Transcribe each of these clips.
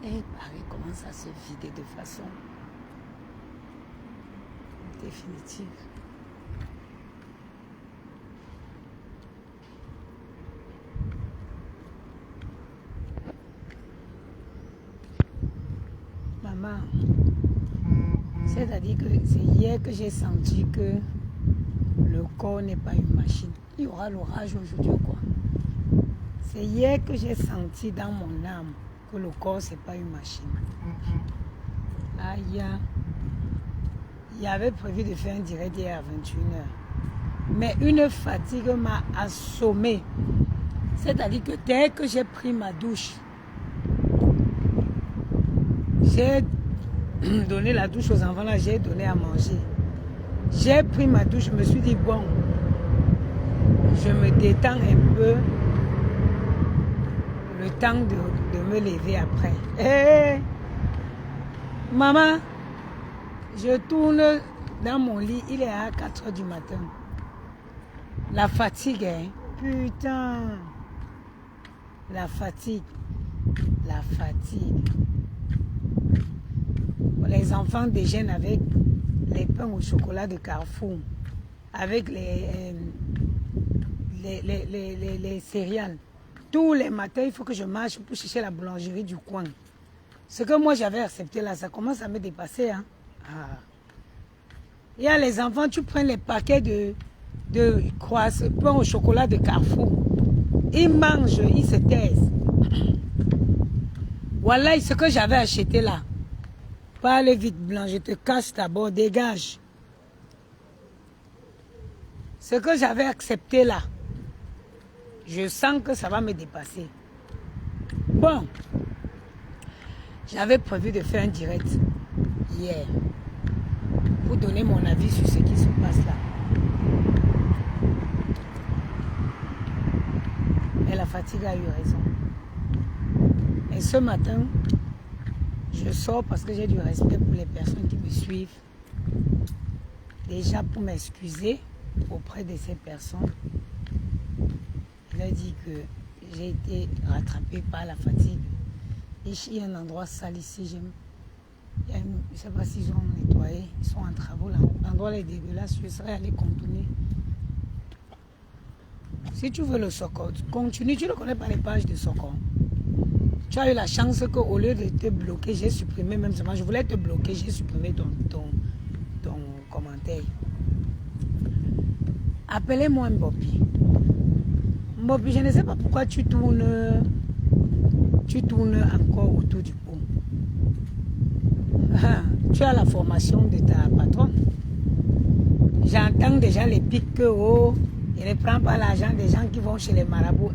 Et Paris commence à se vider de façon définitive. Maman, c'est-à-dire que c'est hier que j'ai senti que le corps n'est pas une machine. Il y aura l'orage aujourd'hui ou quoi? C'est hier que j'ai senti dans mon âme que le corps c'est pas une machine. Là, il y avait prévu de faire un direct hier à 21h. Mais une fatigue m'a assommé. C'est-à-dire que dès que j'ai pris ma douche, j'ai donné la douche aux enfants, là, j'ai donné à manger. J'ai pris ma douche, je me suis dit, bon, je me détends un peu, le temps de me lever après. Hey, maman, je tourne dans mon lit, il est à 4h du matin. La fatigue, hein? Putain, la fatigue. Les enfants déjeunent avec les pains au chocolat de Carrefour, avec les céréales. Tous les matins, il faut que je marche pour chercher la boulangerie du coin. Ce que moi j'avais accepté là, ça commence à me dépasser. Hein? Ah. Il y a les enfants, tu prends les paquets de pain au chocolat de Carrefour. Ils mangent, ils se taisent. Voilà ce que j'avais acheté là. Parle vite, blanc, je te casse d'abord, dégage. Ce que j'avais accepté là, je sens que ça va me dépasser. Bon, j'avais prévu de faire un direct hier pour donner mon avis sur ce qui se passe là. Et la fatigue a eu raison. Et ce matin, je sors parce que j'ai du respect pour les personnes qui me suivent. Déjà pour m'excuser auprès de ces personnes. Il a dit que j'ai été rattrapée par la fatigue. Ici, il y a un endroit sale ici. Je ne sais pas s'ils ont nettoyé. Ils sont en travaux là. L'endroit est dégueulasse. Je serais allé contourner. Si tu veux le Socor, continue. Tu ne connais pas les pages de Socor. Tu as eu la chance qu'au lieu de te bloquer, j'ai supprimé même seulement. Je voulais te bloquer, j'ai supprimé ton commentaire. Appelez-moi Mbopi. Mbopi, je ne sais pas pourquoi tu tournes encore autour du pot. Tu as la formation de ta patronne. J'entends déjà les pics que oh, il ne prend pas l'argent des gens qui vont chez les marabouts.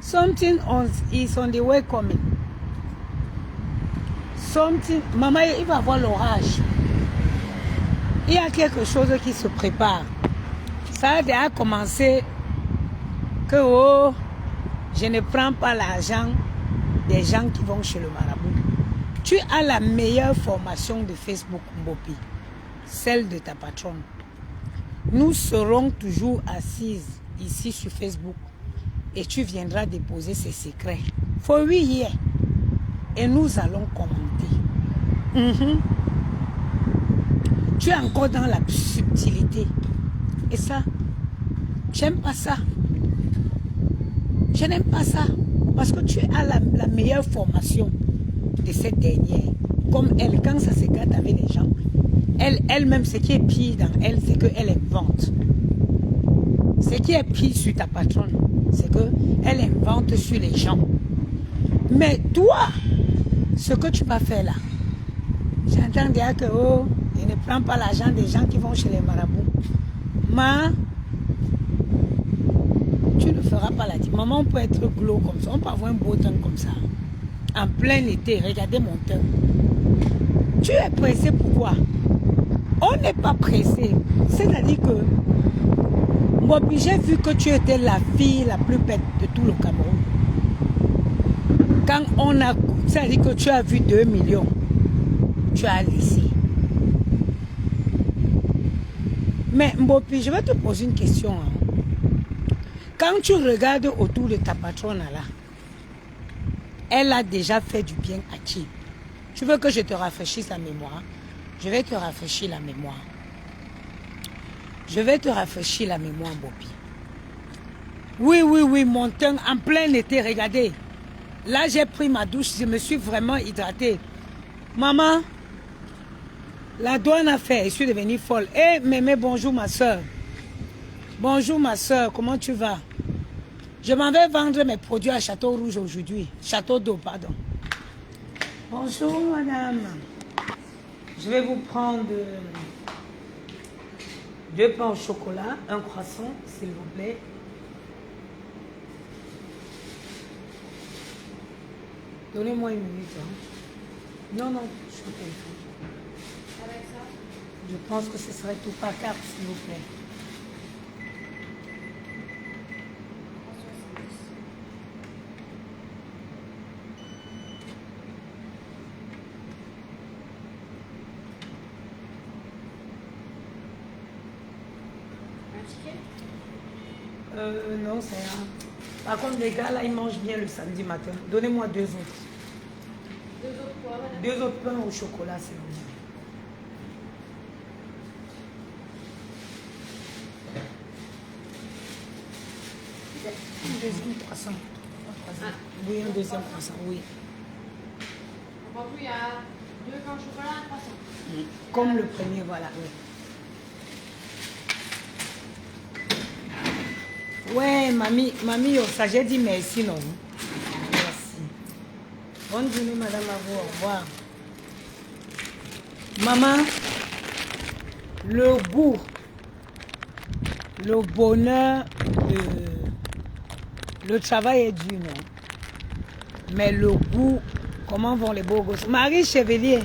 Something is on the way coming. Maman, il va y avoir l'orage. Il y a quelque chose qui se prépare. Ça a déjà commencé que oh, je ne prends pas l'argent des gens qui vont chez le marabout. Tu as la meilleure formation de Facebook, Mbopi, celle de ta patronne. Nous serons toujours assises ici sur Facebook et tu viendras déposer ces secrets. For we here. Et nous allons commenter. Tu es encore dans la subtilité. Et ça, j'aime pas ça. Je n'aime pas ça. Parce que tu as la meilleure formation de cette dernière. Comme elle, quand ça se gâte avec les gens, elle-même, ce qui est pire dans elle, c'est qu'elle invente. Ce qui est pire sur ta patronne, c'est qu'elle invente sur les gens. Mais toi, ce que tu vas faire là, j'entends dire que oh, je ne prends pas l'argent des gens qui vont chez les marabouts. Mais tu ne feras pas la dîme. Maman, on peut être glow comme ça, on peut avoir un beau teint comme ça. En plein été, regardez mon teint. Tu es pressé pourquoi? On n'est pas pressé. C'est-à-dire que moi, j'ai vu que tu étais la fille la plus bête de tout le Cameroun. Quand on a... C'est-à-dire que tu as vu 2 millions. Tu as laissé. Mais Mbopi, je vais te poser une question. Quand tu regardes autour de ta patronne là, elle a déjà fait du bien à qui? Tu veux que je te rafraîchisse la mémoire? Je vais te rafraîchir la mémoire. Je vais te rafraîchir la mémoire, Bopi. Oui, oui, oui, mon teint en plein été, regardez. Là, j'ai pris ma douche, je me suis vraiment hydratée. Maman, la douane a fait, je suis devenue folle. Eh, mémé, bonjour ma soeur. Bonjour ma soeur, comment tu vas? Je m'en vais vendre mes produits à Château Rouge aujourd'hui. Château d'eau, pardon. Bonjour madame. Je vais vous prendre 2 pains au chocolat, un croissant, s'il vous plaît. Donnez-moi une minute. Hein. Non, non, je suis au téléphone. Avec ça? Je pense que ce serait tout par carte, s'il vous plaît. Non, c'est un. Par contre, les gars, là, ils mangent bien le samedi matin. Donnez-moi 2 autres. 2 autres quoi, madame? 2 autres pains au chocolat, c'est bon. Un deuxième croissant. Oui, un deuxième croissant, oui. En tout, il y a 2 pains au chocolat et un croissant. Comme le premier, voilà. Oui. Ouais, mamie, ça j'ai dit merci, non? Merci. Bonne journée, madame, à vous. Au revoir. Maman, le goût, le bonheur, le travail est dur, non? Mais le goût, comment vont les beaux gosses? Marie Chevalier,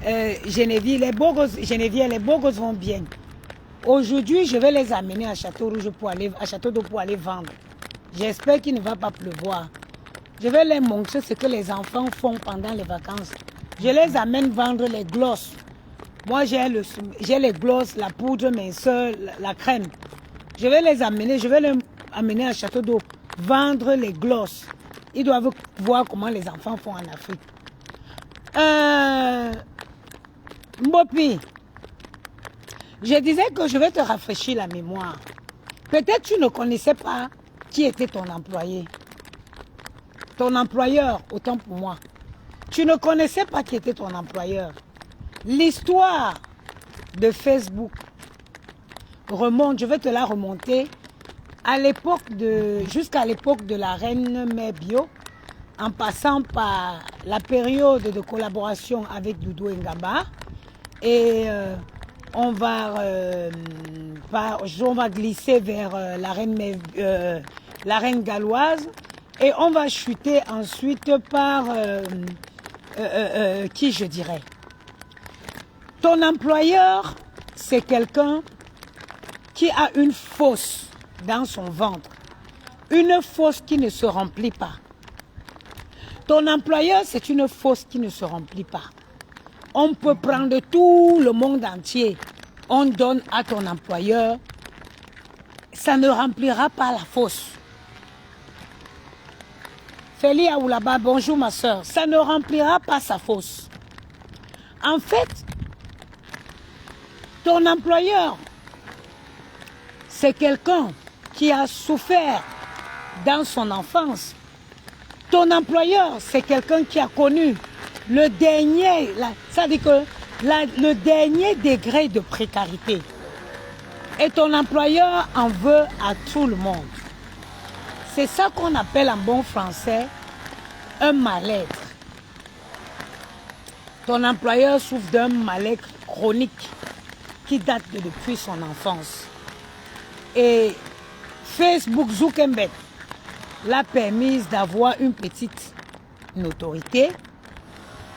Geneviève, les beaux gosses vont bien. Aujourd'hui, je vais les amener à Château Rouge à Château d'eau pour aller vendre. J'espère qu'il ne va pas pleuvoir. Je vais leur montrer ce que les enfants font pendant les vacances. Je les amène vendre les glosses. Moi, j'ai les glosses, la poudre minceur, la crème. Je vais les amener à Château d'eau vendre les glosses. Ils doivent voir comment les enfants font en Afrique. Mbopi, je disais que je vais te rafraîchir la mémoire. Peut-être tu ne connaissais pas qui était ton employé. Ton employeur, autant pour moi. Tu ne connaissais pas qui était ton employeur. L'histoire de Facebook remonte, je vais te la remonter, jusqu'à l'époque de la reine Mère Bio, en passant par la période de collaboration avec Doudou Ngaba. Et on va glisser vers la reine galloise et on va chuter ensuite par qui je dirais. Ton employeur, c'est quelqu'un qui a une fosse dans son ventre, une fosse qui ne se remplit pas. Ton employeur, c'est une fosse qui ne se remplit pas. On peut prendre tout le monde entier, on donne à ton employeur, ça ne remplira pas la fosse. Félie Aoulaba, bonjour ma soeur, ça ne remplira pas sa fosse. En fait, ton employeur, c'est quelqu'un qui a souffert dans son enfance. Ton employeur, c'est quelqu'un qui a connu le dernier, le dernier degré de précarité. Et ton employeur en veut à tout le monde. C'est ça qu'on appelle en bon français un mal-être. Ton employeur souffre d'un mal-être chronique qui date depuis son enfance. Et Facebook Zuckerberg l'a permise d'avoir une petite notoriété.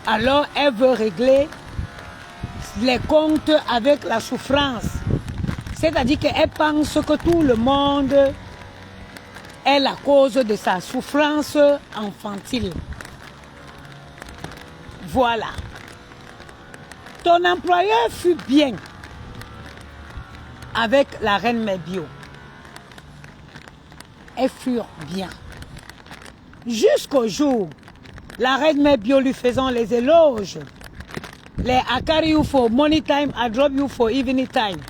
Alors elle veut régler les comptes avec la souffrance. C'est-à-dire qu'elle pense que tout le monde est la cause de sa souffrance infantile. Voilà. Ton employeur fut bien avec la reine Mère Bio. Elles furent bien. Jusqu'au jour La reine mère bio lui faisant les éloges. Les I carry you for morning time, I drop you for evening time.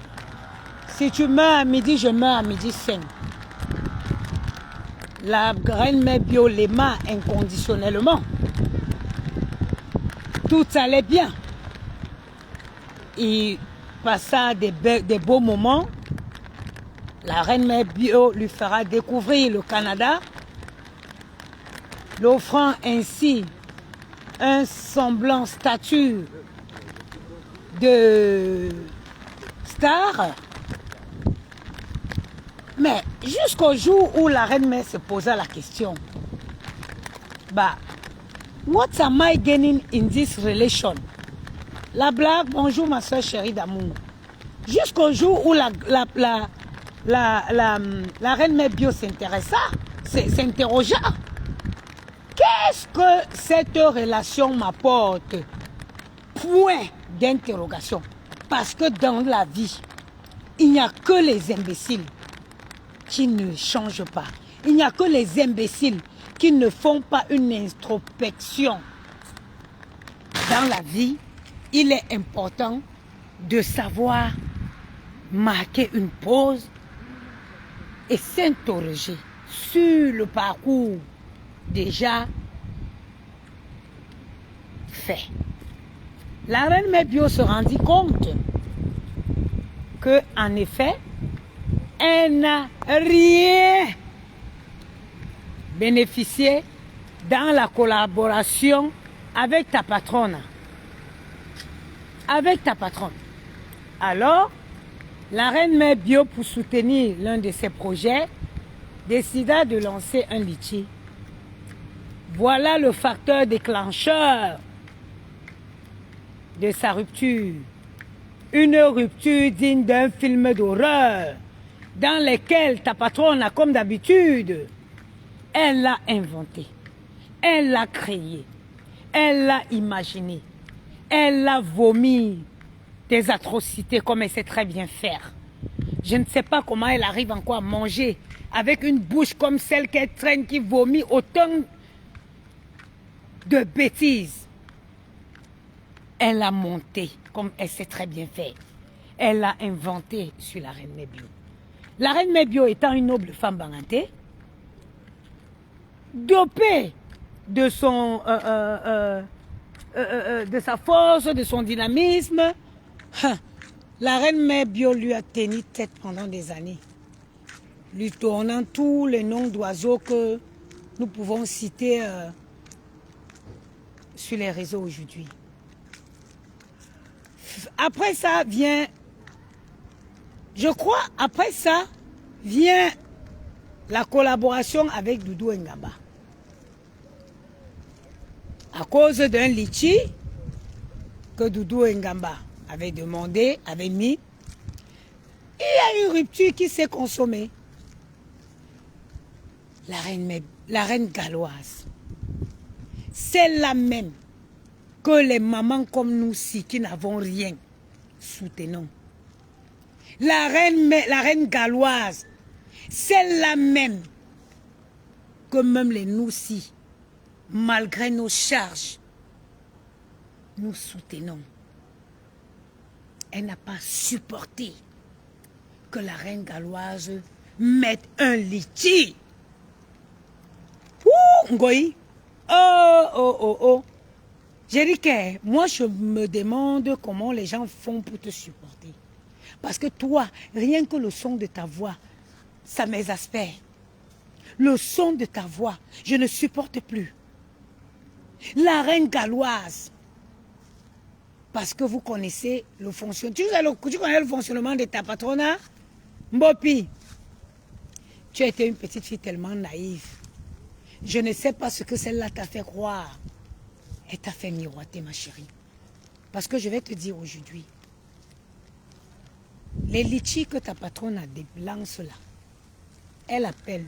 Si tu meurs à midi, je meurs à midi 5. La reine mère bio l'aima inconditionnellement. Tout allait bien. Il passa des beaux moments. La reine mère bio lui fera découvrir le Canada, l'offrant ainsi un semblant statut de star. Mais jusqu'au jour où la reine mère se posa la question, bah, what am I gaining in this relation? La blague, bonjour ma soeur chérie d'amour. Jusqu'au jour où la reine mère bio s'interrogea. Qu'est-ce que cette relation m'apporte? Point d'interrogation. Parce que dans la vie, il n'y a que les imbéciles qui ne changent pas. Il n'y a que les imbéciles qui ne font pas une introspection. Dans la vie, il est important de savoir marquer une pause et s'interroger sur le parcours déjà fait. La reine mère bio se rendit compte que, en effet, elle n'a rien bénéficié dans la collaboration avec ta patronne. Avec ta patronne. Alors, la reine mère bio, pour soutenir l'un de ses projets, décida de lancer un litchi. Voilà le facteur déclencheur de sa rupture. Une rupture digne d'un film d'horreur dans lequel ta patronne, comme d'habitude, elle l'a inventé, elle l'a créé, elle l'a imaginé, elle l'a vomi des atrocités comme elle sait très bien faire. Je ne sais pas comment elle arrive encore à manger avec une bouche comme celle qu'elle traîne qui vomit autant de bêtises. Elle a monté comme elle sait très bien faire. Elle l'a inventé sur la reine mère bio. La reine mère bio étant une noble femme bangantée, dopée de son de sa force, de son dynamisme, la reine mère bio lui a tenu tête pendant des années, lui tournant tous les noms d'oiseaux que nous pouvons citer sur les réseaux aujourd'hui. Après ça vient, je crois, après ça vient la collaboration avec Doudou Ngaba. À cause d'un litchi que Doudou Ngaba avait demandé, avait mis, il y a une rupture qui s'est consommée. La reine galloise, celle-là même que les mamans comme nous, si, qui n'avons rien, soutenons. La reine galloise, celle-là même que même les nous-ci, malgré nos charges, nous soutenons. Elle n'a pas supporté que la reine galloise mette un litchi. Ouh, Ngoï. Oh. J'ai dit que moi, je me demande comment les gens font pour te supporter. Parce que toi, rien que le son de ta voix, ça m'exaspère. Le son de ta voix, je ne supporte plus. La reine galloise, parce que vous connaissez le fonctionnement. Tu connais le fonctionnement de ta patronne, Mbopi. Tu as été une petite fille tellement naïve. Je ne sais pas ce que celle-là t'a fait croire. Elle t'a fait miroiter, ma chérie. Parce que je vais te dire aujourd'hui, les litchis que ta patronne a des blancs là, elle appelle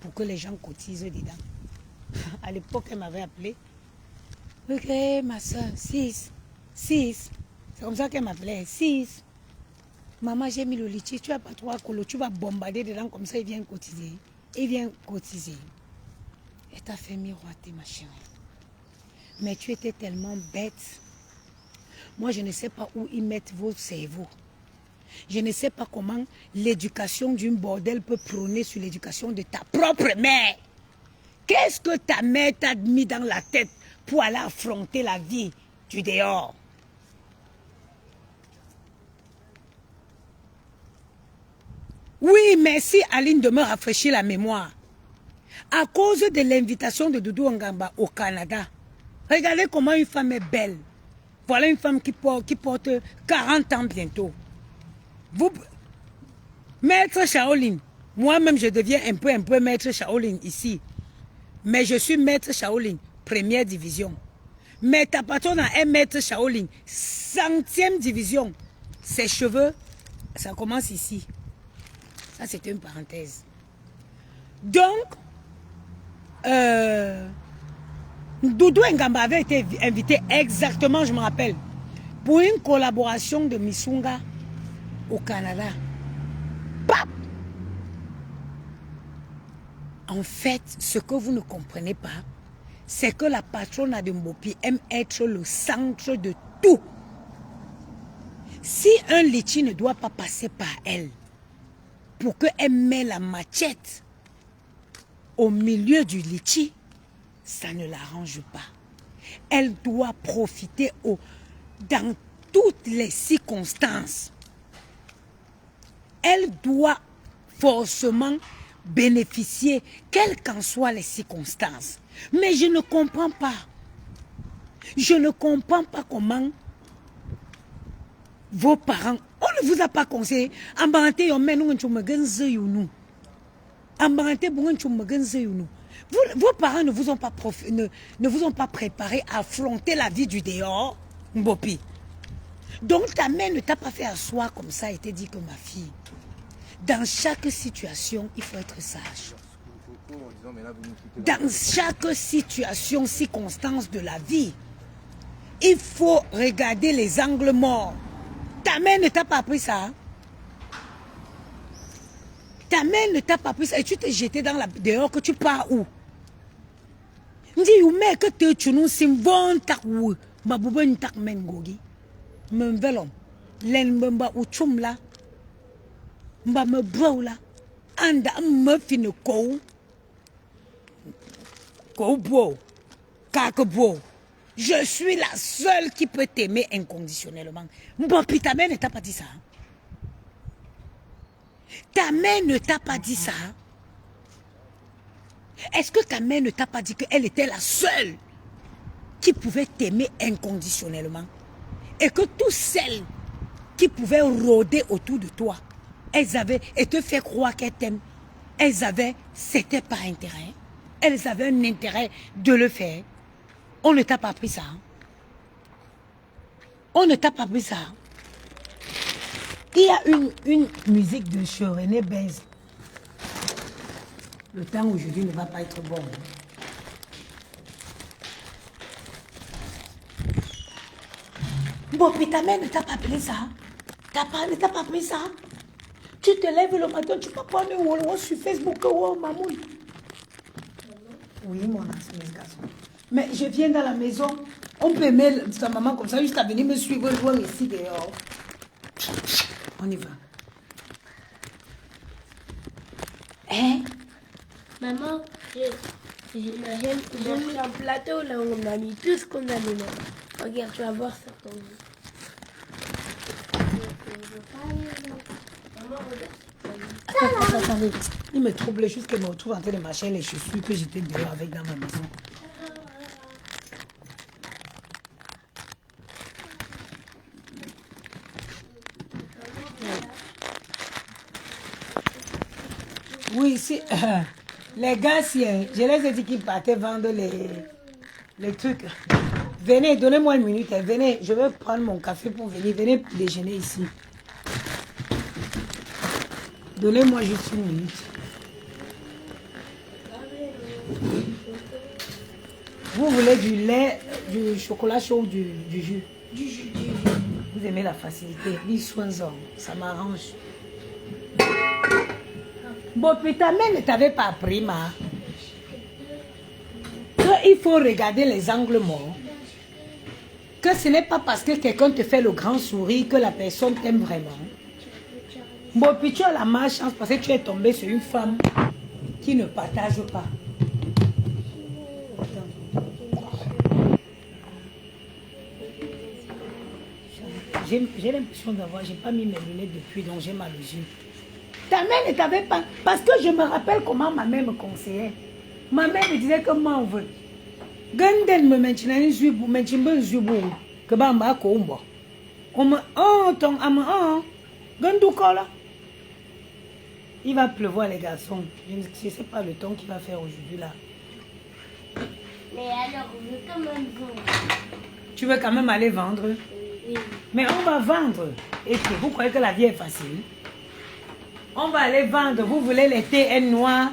pour que les gens cotisent dedans. À l'époque, elle m'avait appelé. Ok, ma soeur, 6. C'est comme ça qu'elle m'appelait, 6. Maman, j'ai mis le litchi, tu n'as pas 3 colos, tu vas bombarder dedans comme ça, il vient cotiser. Il vient cotiser. Et t'a fait miroiter, ma chérie. Mais tu étais tellement bête. Moi, je ne sais pas où ils mettent vos cerveaux. Je ne sais pas comment l'éducation d'une bordel peut prôner sur l'éducation de ta propre mère. Qu'est-ce que ta mère t'a mis dans la tête pour aller affronter la vie du dehors? Oui, merci Aline de me rafraîchir la mémoire. À cause de l'invitation de Doudou Ngamba au Canada, regardez comment une femme est belle. Voilà une femme qui porte 40 ans bientôt. Vous, Maître Shaolin, moi-même je deviens un peu Maître Shaolin ici. Mais je suis Maître Shaolin, première division. Mais ta patronne est Maître Shaolin, 100e division. Ses cheveux, ça commence ici. Ça, c'est une parenthèse. Donc, Doudou Ngamba avait été invité exactement, je me rappelle, pour une collaboration de Missunga au Canada. Pap! En fait, ce que vous ne comprenez pas, c'est que la patronne de Mbopi aime être le centre de tout. Si un litchi ne doit pas passer par elle, pour qu'elle mette la machette au milieu du litchi, ça ne l'arrange pas. Elle doit profiter dans toutes les circonstances. Elle doit forcément bénéficier, quelles qu'en soient les circonstances. Mais je ne comprends pas. Je ne comprends pas comment vos parents, on ne vous a pas conseillé. Vos parents ne vous ont pas, ne vous ont pas préparé à affronter la vie du dehors, Mbopi. Donc ta mère ne t'a pas fait asseoir comme ça et t'a dit que ma fille, dans chaque situation, il faut être sage. Dans chaque situation, circonstance de la vie, il faut regarder les angles morts. Ta mère ne t'a pas appris ça. Hein? Ta mère ne t'a pas appris ça et tu t'es jeté dans la dehors que tu pars où? Ndi mais que tu nous simbon tak où ma boubon tak mengogi. Me velom len mbamba ou chumla mba me brola anda me fine ko bo kakbo. Je suis la seule qui peut t'aimer inconditionnellement. Mbopi, ta mère ne t'a pas dit ça. Ta mère ne t'a pas dit ça. Est-ce que ta mère ne t'a pas dit qu'elle était la seule qui pouvait t'aimer inconditionnellement? Et que toutes celles qui pouvaient rôder autour de toi, elles avaient, et te faire croire qu'elles t'aiment, elles avaient, c'était par intérêt. Elles avaient un intérêt de le faire. On ne t'a pas appris ça. On ne t'a pas appris ça. Il y a une musique de René Benz. Le temps aujourd'hui ne va pas être bon. Bon, puis ta mère ne t'a pas appris ça. Ne t'a pas appris ça. Tu te lèves le matin, tu peux prendre un wall sur Facebook, oh maman. Oui, mon garçon. Mais je viens dans la maison, on peut mettre sa maman comme ça, juste à venir me suivre loin ici dehors. On y va. Hein? Maman, j'ai pris un plateau là où on a mis tout ce qu'on a mis. Regarde, tu vas voir ça pour vous. Maman, regarde. Attendez. Il me trouble juste que je me retrouve en train de marcher les chaussures que j'étais dehors avec dans ma maison. Oui, si, les gars, si, je les ai dit qu'ils partaient vendre les trucs. Venez, donnez-moi une minute. Venez, je vais prendre mon café pour venir. Venez déjeuner ici. Donnez-moi juste une minute. Vous voulez du lait, du chocolat chaud ou du jus? Du jus. Vous aimez la facilité. Ça m'arrange. Bon, puis ta mère ne t'avait pas appris, ma. il faut regarder les angles morts. Que ce n'est pas parce que quelqu'un te fait le grand sourire que la personne t'aime vraiment. Bon, puis tu as la malchance parce que tu es tombé sur une femme qui ne partage pas. J'ai l'impression d'avoir, j'ai pas mis mes lunettes depuis, donc j'ai mal aux yeux. Ta mère ne t'avait pas, parce que je me rappelle comment ma mère me conseillait. Ma mère me disait que moi on veut. Ganden me maintenant une zubu, maintenant zubu, que bamba kombo. On me, oh ton ama, oh, gandou kola. Il va pleuvoir les garçons. Je ne sais pas le temps qu'il va faire aujourd'hui là. Mais alors, on veut quand même vendre. Tu veux quand même aller vendre? Oui. Mais on va vendre. Et puis, vous croyez que la vie est facile? On va aller vendre. Vous voulez les TN noirs?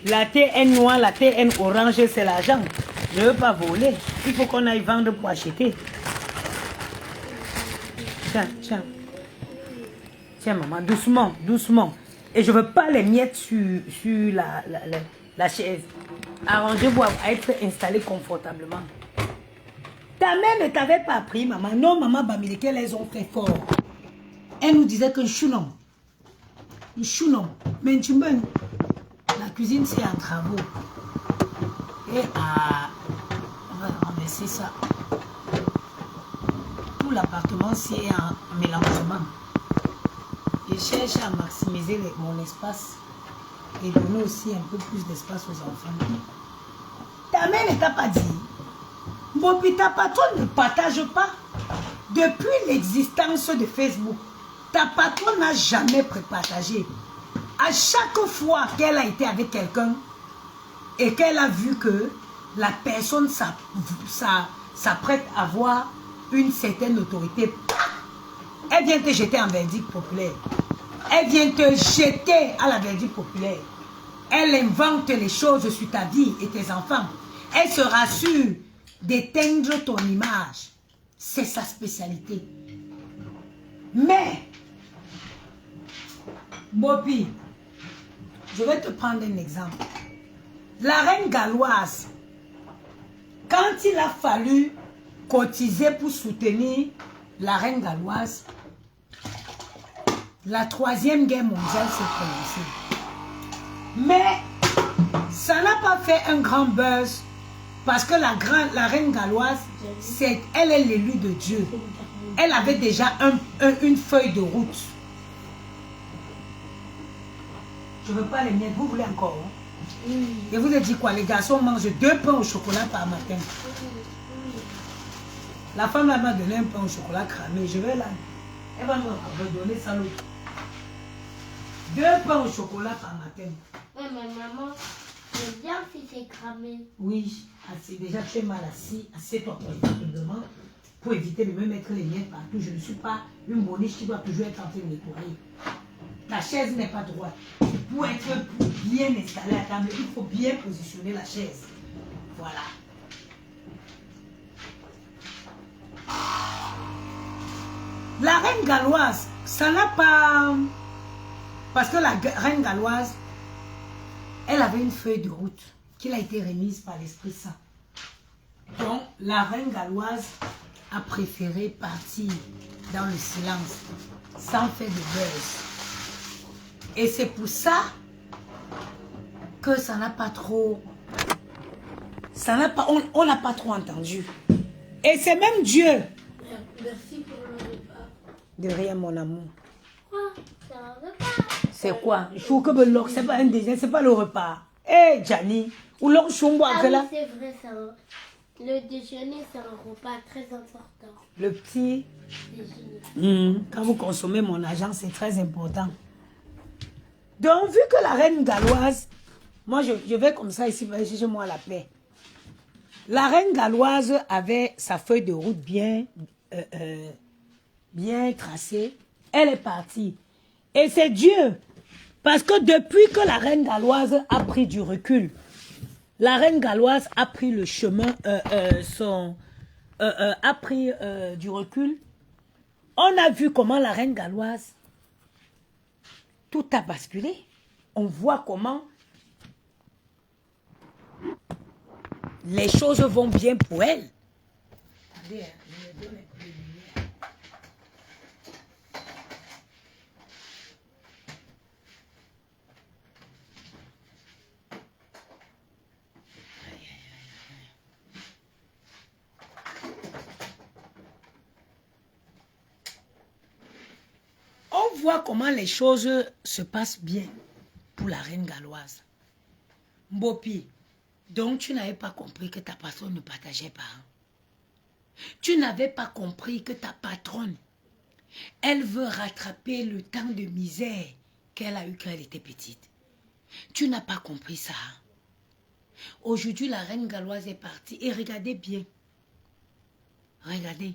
La TN noire, la TN orange, c'est l'argent. Je ne veux pas voler. Il faut qu'on aille vendre pour acheter. Tiens, tiens. Tiens, maman, doucement, doucement. Et je ne veux pas les miettes sur la chaise. Arrangez-vous à être installé confortablement. Ta mère ne t'avait pas appris, maman. Non, maman Bamileke, elles ont fait fort. Elle nous disait que chounon. Chounon. Mais tu me... La cuisine, c'est en travaux. Et on va renverser ça. Tout l'appartement, c'est un mélangement. Je cherche à maximiser mon espace et donner aussi un peu plus d'espace aux enfants. Ta mère ne t'a pas dit. Bon, puis ta patronne ne partage pas. Depuis l'existence de Facebook, ta patronne n'a jamais partagé. À chaque fois qu'elle a été avec quelqu'un et qu'elle a vu que la personne s'apprête à avoir une certaine autorité, elle vient te jeter en verdict populaire. Elle vient te jeter à la verdict populaire. Elle invente les choses sur ta vie et tes enfants. Elle se rassure d'éteindre ton image. C'est sa spécialité. Mais, Bobby, je vais te prendre un exemple. La reine galloise, quand il a fallu cotiser pour soutenir la reine galloise, la troisième guerre mondiale s'est commencée. Mais ça n'a pas fait un grand buzz parce que la reine galloise, elle est l'élue de Dieu. Elle avait déjà une feuille de route. Je ne veux pas les miettes, vous voulez encore hein? Et vous avez dit quoi? Les garçons mangent 2 pains au chocolat par matin. La femme m'a donné un pain au chocolat cramé. Je vais là. Elle va me redonner ça l'autre. 2 pains au chocolat par matin. Ouais, mais maman, c'est bien si c'est cramé. Oui, déjà tu es mal assis. Assieds-toi confortablement pour éviter de me mettre les miettes partout. Je ne suis pas une boniche qui doit toujours être en train de nettoyer. La chaise n'est pas droite. Pour être bien installé à table, il faut bien positionner la chaise. Voilà. La reine galloise, ça n'a pas... Parce que la reine galloise, elle avait une feuille de route qui a été remise par l'Esprit Saint. Donc, la reine galloise a préféré partir dans le silence, sans faire de buzz. Et c'est pour ça que ça n'a pas trop... On n'a pas trop entendu. Et c'est même Dieu. Merci pour le repas. De rien, mon amour. Quoi? C'est un repas. C'est quoi? C'est pas un déjeuner, c'est pas le repas. Eh, Gianni, ou l'on chumbois Ah oui, là. c'est vrai, le déjeuner, c'est un repas très important. Le petit... Déjeuner. Quand vous consommez mon argent, c'est très important. Donc, vu que la reine galloise, moi je vais comme ça ici, chez moi la paix. La reine galloise avait sa feuille de route bien tracée. Elle est partie. Et c'est Dieu. Parce que depuis que la reine galloise a pris du recul, la reine galloise a pris le chemin, a pris du recul, on a vu comment la reine galloise, tout a basculé. On voit comment les choses vont bien pour elle. Attendez, hein, je me donne un peu de lumière. On voit comment les choses se passent bien pour la reine galloise. Mbopi, donc tu n'avais pas compris que ta patronne ne partageait pas. Hein? Tu n'avais pas compris que ta patronne, elle veut rattraper le temps de misère qu'elle a eu quand elle était petite. Tu n'as pas compris ça. Hein? Aujourd'hui, la reine galloise est partie et regardez bien. Regardez.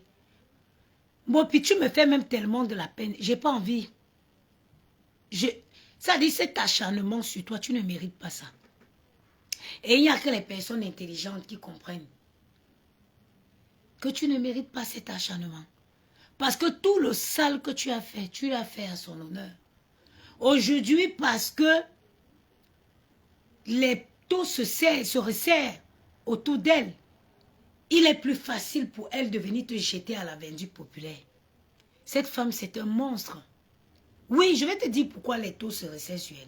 Bon, puis tu me fais même tellement de la peine. J'ai pas envie. Ça dit, cet acharnement sur toi, tu ne mérites pas ça. Et il n'y a que les personnes intelligentes qui comprennent que tu ne mérites pas cet acharnement. Parce que tout le sale que tu l'as fait à son honneur. Aujourd'hui, parce que les taux se resserrent autour d'elle, il est plus facile pour elle de venir te jeter à la vindue populaire. Cette femme, c'est un monstre. Oui, je vais te dire pourquoi les taux se resserrent sur elle.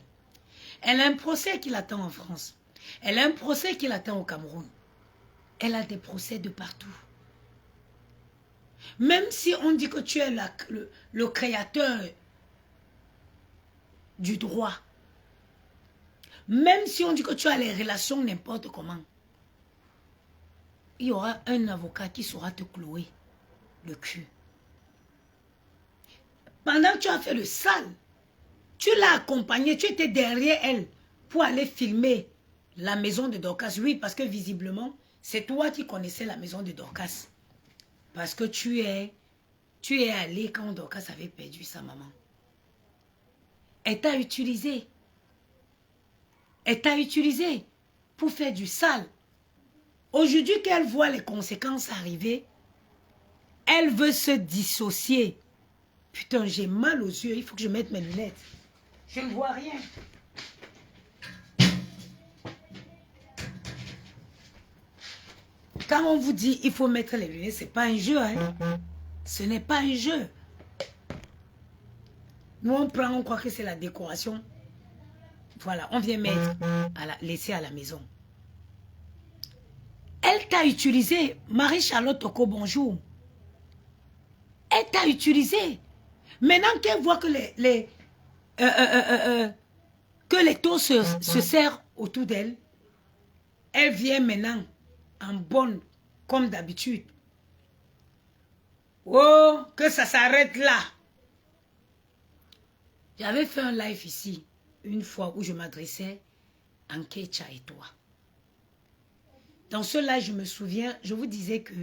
Elle a un procès qui l'attend en France. Elle a un procès qui l'attend au Cameroun. Elle a des procès de partout. Même si on dit que tu es le créateur du droit, même si on dit que tu as les relations n'importe comment, il y aura un avocat qui saura te clouer le cul. Pendant que tu as fait le sale, tu l'as accompagnée, tu étais derrière elle pour aller filmer la maison de Dorcas. Oui, parce que visiblement, c'est toi qui connaissais la maison de Dorcas. Parce que tu es allé quand Dorcas avait perdu sa maman. Elle t'a utilisé. Elle t'a utilisé pour faire du sale. Aujourd'hui qu'elle voit les conséquences arriver, elle veut se dissocier. Putain, j'ai mal aux yeux, il faut que je mette mes lunettes. Je ne vois rien. Quand on vous dit il faut mettre les lunettes, ce n'est pas un jeu. Hein? Ce n'est pas un jeu. Nous on prend, on croit que c'est la décoration. Voilà, on vient mettre, laisser à la maison. Elle t'a utilisé. Marie-Charlotte Toko, bonjour. Elle t'a utilisé. Maintenant qu'elle voit que les taux se serrent autour d'elle, elle vient maintenant en bonne, comme d'habitude. Oh, que ça s'arrête là. J'avais fait un live ici, une fois où je m'adressais à Nkecha et toi. Dans ce live, je me souviens, je vous disais que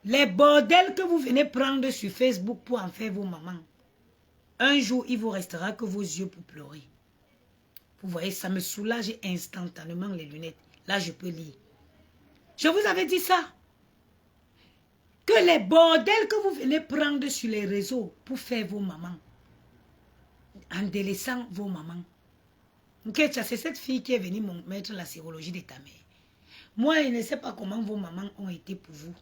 les bordels que vous venez prendre sur Facebook pour en faire vos mamans, un jour, il vous restera que vos yeux pour pleurer. Vous voyez, ça me soulage instantanément les lunettes. Là, je peux lire. Je vous avais dit ça. Que les bordels que vous venez prendre sur les réseaux pour faire vos mamans, en délaissant vos mamans. Nkecha, c'est cette fille qui est venue mettre la sérologie de ta mère. Moi, je ne sais pas comment vos mamans ont été pour vous.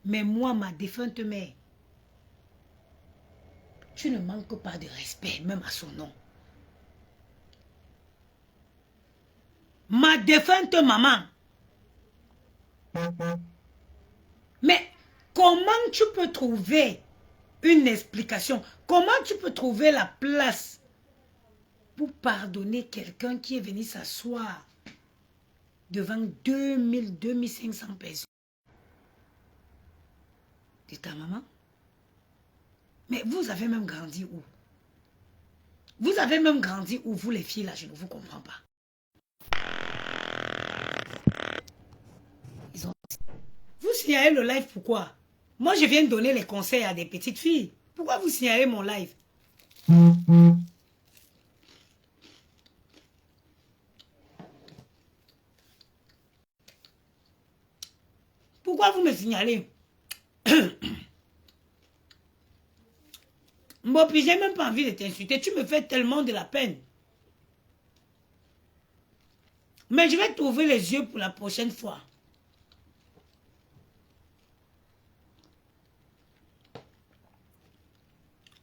Mais moi, ma défunte mère, tu ne manques pas de respect, même à son nom. Ma défunte maman. Mais comment tu peux trouver une explication? Comment tu peux trouver la place pour pardonner quelqu'un qui est venu s'asseoir devant 2000, 2500 personnes de ta maman? Mais vous avez même grandi où? Vous avez même grandi où, vous les filles là, je ne vous comprends pas. Vous signalez le live pourquoi? Moi je viens de donner les conseils à des petites filles. Pourquoi vous signalez mon live? Pourquoi vous me signalez? Bon, puis j'ai même pas envie de t'insulter. Tu me fais tellement de la peine. Mais je vais t'ouvrir les yeux pour la prochaine fois.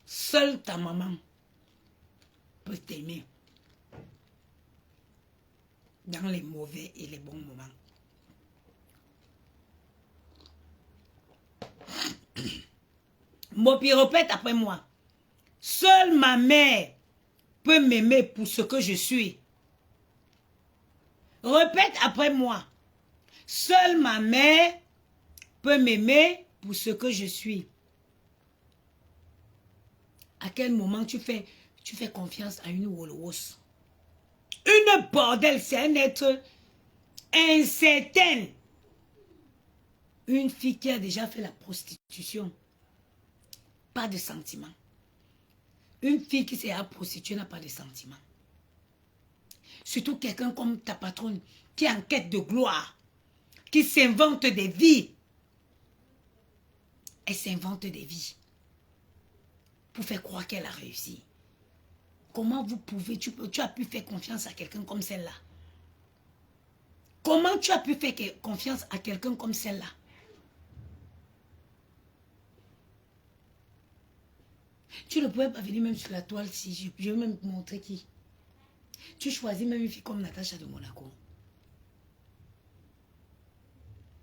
Seule ta maman peut t'aimer dans les mauvais et les bons moments. Mopi, répète après moi. Seule ma mère peut m'aimer pour ce que je suis. Répète après moi. Seule ma mère peut m'aimer pour ce que je suis. À quel moment tu fais confiance à une Wolowos? Une bordel, c'est un être incertain. Une fille qui a déjà fait la prostitution. Pas de sentiments. Une fille qui s'est prostituée n'a pas de sentiments. Surtout quelqu'un comme ta patronne qui est en quête de gloire, qui s'invente des vies. Elle s'invente des vies pour faire croire qu'elle a réussi. Comment vous pouvez, tu as pu faire confiance à quelqu'un comme celle-là? Comment tu as pu faire confiance à quelqu'un comme celle-là? Tu ne pouvais pas venir même sur la toile si je vais même te montrer qui. Tu choisis même une fille comme Natacha de Monaco.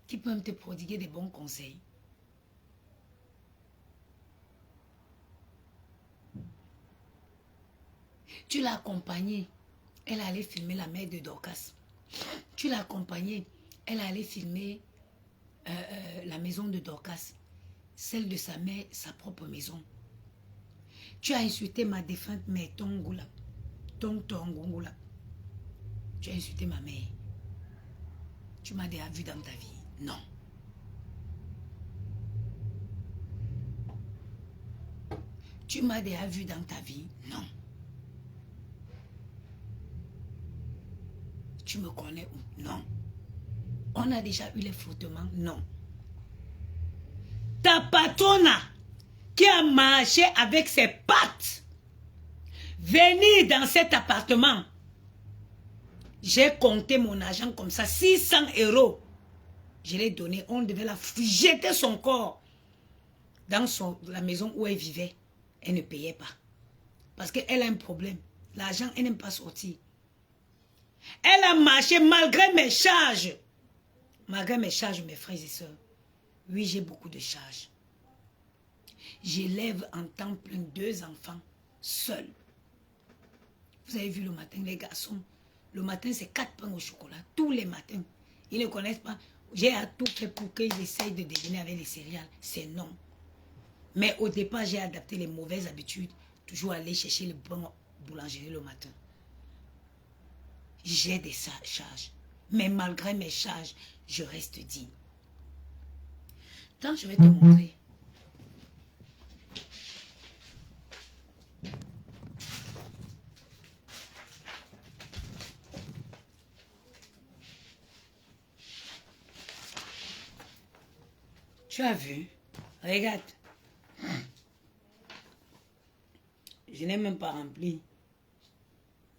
Qui peut même te prodiguer des bons conseils. Tu l'as accompagnée. Elle allait filmer la mère de Dorcas. Tu l'as accompagnée. Elle allait filmer la maison de Dorcas. Celle de sa mère, sa propre maison. Tu as insulté ma défunte mère, Tongoula. Tongoula. Tu as insulté ma mère. Tu m'as déjà vu dans ta vie. Non. Tu m'as déjà vu dans ta vie. Non. Tu me connais où? Non. On a déjà eu les frottements? Non. Ta patronne qui a marché avec ses pattes, venir dans cet appartement. J'ai compté mon argent comme ça, 600 €. Je l'ai donné, on devait la jeter son corps dans la maison où elle vivait. Elle ne payait pas. Parce qu'elle a un problème. L'argent, elle n'aime pas sortir. Elle a marché malgré mes charges. Malgré mes charges, mes frères et sœurs. Oui, j'ai beaucoup de charges. J'élève en temps plein 2 enfants, seuls. Vous avez vu le matin, les garçons. Le matin, c'est 4 pains au chocolat. Tous les matins. Ils ne connaissent pas. J'ai à tout fait pour qu'ils essayent de déjeuner avec les céréales. C'est non. Mais au départ, j'ai adapté les mauvaises habitudes. Toujours aller chercher le pain au boulangerie le matin. J'ai des charges. Mais malgré mes charges, je reste digne. Quand je vais te montrer. Tu as vu? Regarde. Je n'ai même pas rempli.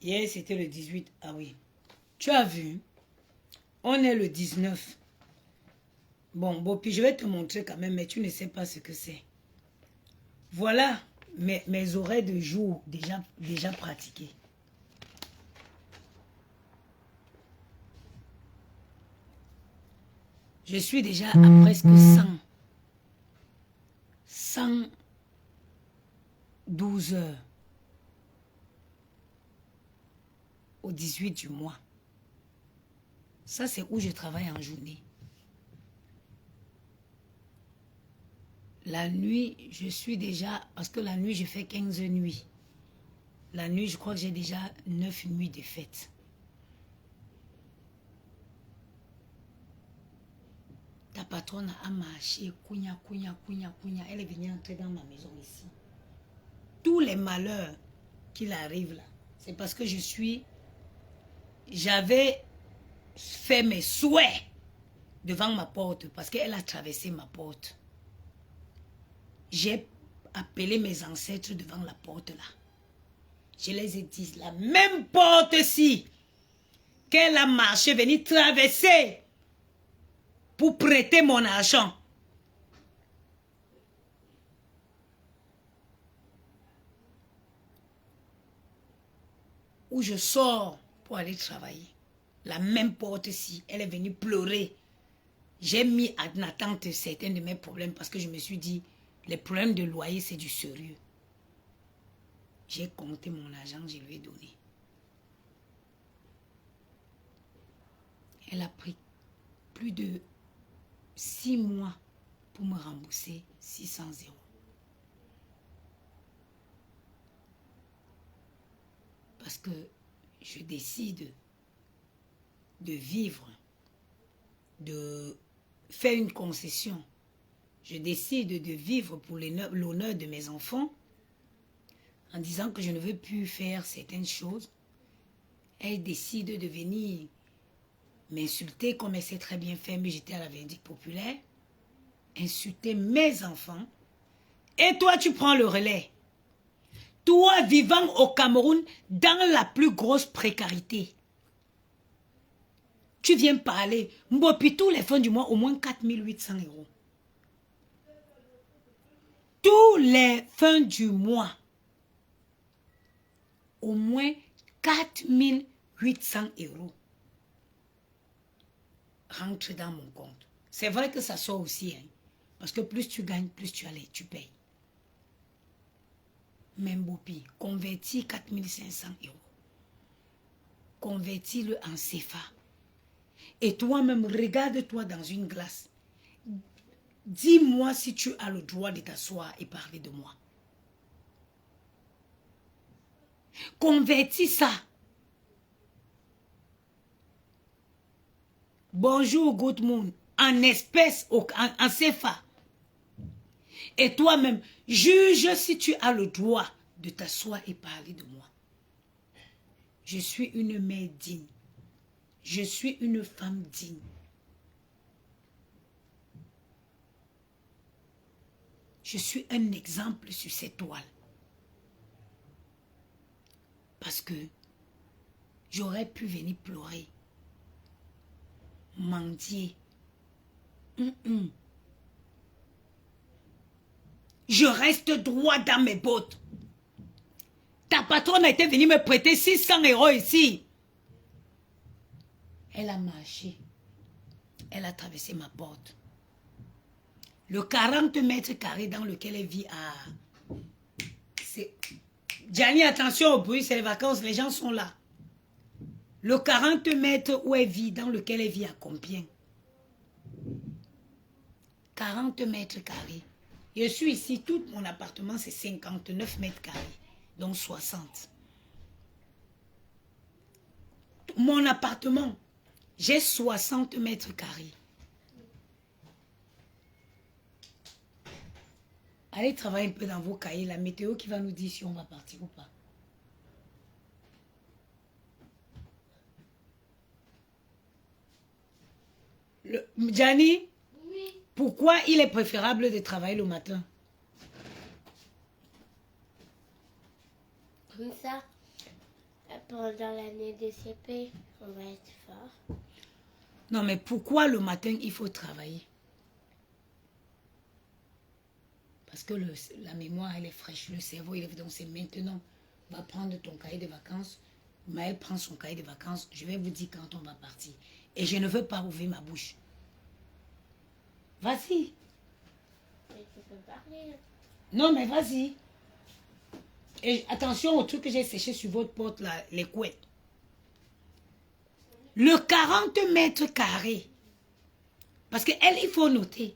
Hier, c'était le 18. Ah oui. Tu as vu? On est le 19. Bon, puis je vais te montrer quand même, mais tu ne sais pas ce que c'est. Voilà mes horaires de jour déjà pratiqués. Je suis déjà à presque 112 heures au 18 du mois. Ça, c'est où je travaille en journée. La nuit, je suis déjà... Parce que la nuit, je fais 15 nuits. La nuit, je crois que j'ai déjà 9 nuits de fête. Ta patronne a marché, couigna. Elle est venue entrer dans ma maison ici. Tous les malheurs qu'il arrive là, c'est parce que j'avais fait mes souhaits devant ma porte parce qu'elle a traversé ma porte. J'ai appelé mes ancêtres devant la porte là. Je les ai dit, la même porte-ci qu'elle a marché, venir traverser pour prêter mon argent. Où je sors pour aller travailler. La même porte-ci, elle est venue pleurer. J'ai mis en attente certains de mes problèmes parce que je me suis dit, les problèmes de loyer, c'est du sérieux. J'ai compté mon argent, je lui ai donné. Elle a pris plus de 6 mois pour me rembourser 600 €. Parce que je décide de vivre, de faire une concession. Je décide de vivre pour l'honneur de mes enfants en disant que je ne veux plus faire certaines choses. Elle décide de venir m'insulter comme elle sait très bien faire, mais j'étais à la vindicte populaire, insulter mes enfants. Et toi, tu prends le relais. Toi, vivant au Cameroun, dans la plus grosse précarité. Tu viens parler. Mbopi, tous les fins du mois, au moins 4 800 €. Tous les fins du mois, au moins 4 800 € rentrent dans mon compte. C'est vrai que ça sort aussi, hein, parce que plus tu gagnes, plus tu payes. Même Bopi, convertis 4 500 €. Convertis-le en CFA. Et toi-même, regarde-toi dans une glace. Dis-moi si tu as le droit de t'asseoir et parler de moi. Convertis ça. Bonjour, good moon. En espèces, en CFA. Et toi-même, juge si tu as le droit de t'asseoir et parler de moi. Je suis une mère digne. Je suis une femme digne. Je suis un exemple sur cette toile. Parce que j'aurais pu venir pleurer, mendier. Je reste droit dans mes bottes. Ta patronne a été venue me prêter 600 € ici. Elle a marché. Elle a traversé ma porte. Le 40 mètres carrés dans lequel elle vit à... Gianni, attention au bruit, c'est les vacances, les gens sont là. Le 40 mètres où elle vit, dans lequel elle vit à Compiègne. 40 mètres carrés. Je suis ici, tout mon appartement c'est 59 mètres carrés, donc 60. Mon appartement, j'ai 60 mètres carrés. Allez travailler un peu dans vos cahiers, la météo qui va nous dire si on va partir ou pas. Gianni, Oui. pourquoi il est préférable de travailler le matin? Comme ça, pendant l'année de CP, on va être fort. Non, mais pourquoi le matin il faut travailler? Parce que la mémoire, elle est fraîche, le cerveau, il est donc c'est maintenant. Va prendre ton cahier de vacances. Maëlle prend son cahier de vacances. Je vais vous dire quand on va partir. Et je ne veux pas ouvrir ma bouche. Vas-y. Mais tu peux parler. Non, mais vas-y. Et attention au truc que j'ai séché sur votre porte, là, les couettes. Le 40 mètres carrés. Parce qu'elle, il faut noter.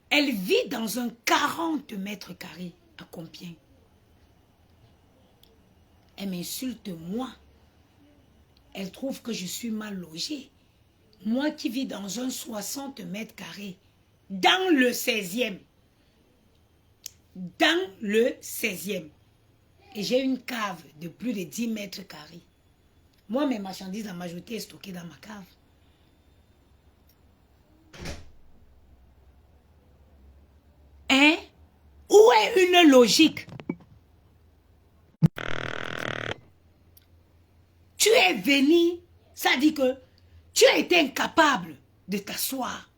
Elle vit dans un 40 mètres carrés à Compiègne. Elle m'insulte moi. Elle trouve que je suis mal logée. Moi qui vis dans un 60 mètres carrés. Dans le 16e. Dans le 16e. Et j'ai une cave de plus de 10 mètres carrés. Moi, mes marchandises, la majorité est stockée dans ma cave. Hein? Où est une logique? Tu es venu Ça dit que tu as été incapable de t'asseoir.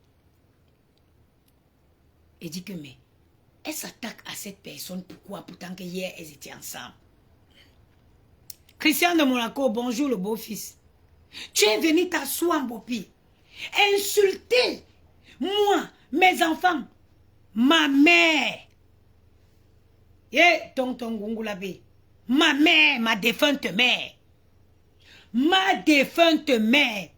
Et dit que, mais, elle s'attaque à cette personne, pourquoi? Pourtant que hier, elles étaient ensemble. Christian de Monaco, bonjour le beau-fils. Tu es venu t'asseoir, Bopi, insulter moi, mes enfants, ma mère. Et tonton Gongulabe, ma mère, ma défunte mère. Ma défunte mère.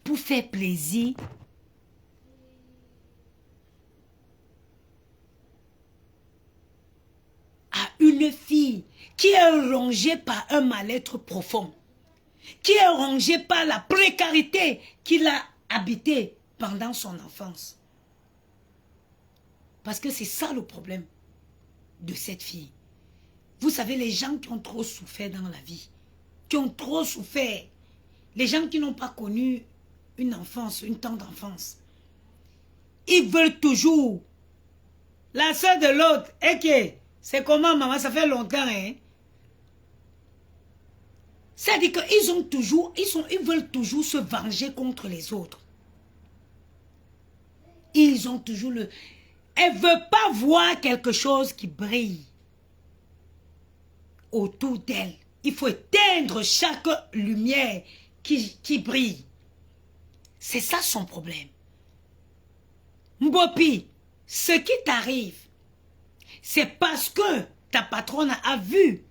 Pour faire plaisir à une fille qui est rongée par un mal-être profond, qui est rongée par la précarité qu'il a habité pendant son enfance. Parce que c'est ça le problème de cette fille. Vous savez, les gens qui ont trop souffert dans la vie, qui ont trop souffert, les gens qui n'ont pas connu une enfance, une tendre enfance, ils veulent toujours la soeur de l'autre. Et que c'est comment, maman, ça fait longtemps, hein? C'est-à-dire qu'ils ont toujours, ils veulent toujours se venger contre les autres. Ils ont toujours le... Elle ne veut pas voir quelque chose qui brille autour d'elle. Il faut éteindre chaque lumière qui brille. C'est ça son problème. Mbopi, ce qui t'arrive, c'est parce que ta patronne a vu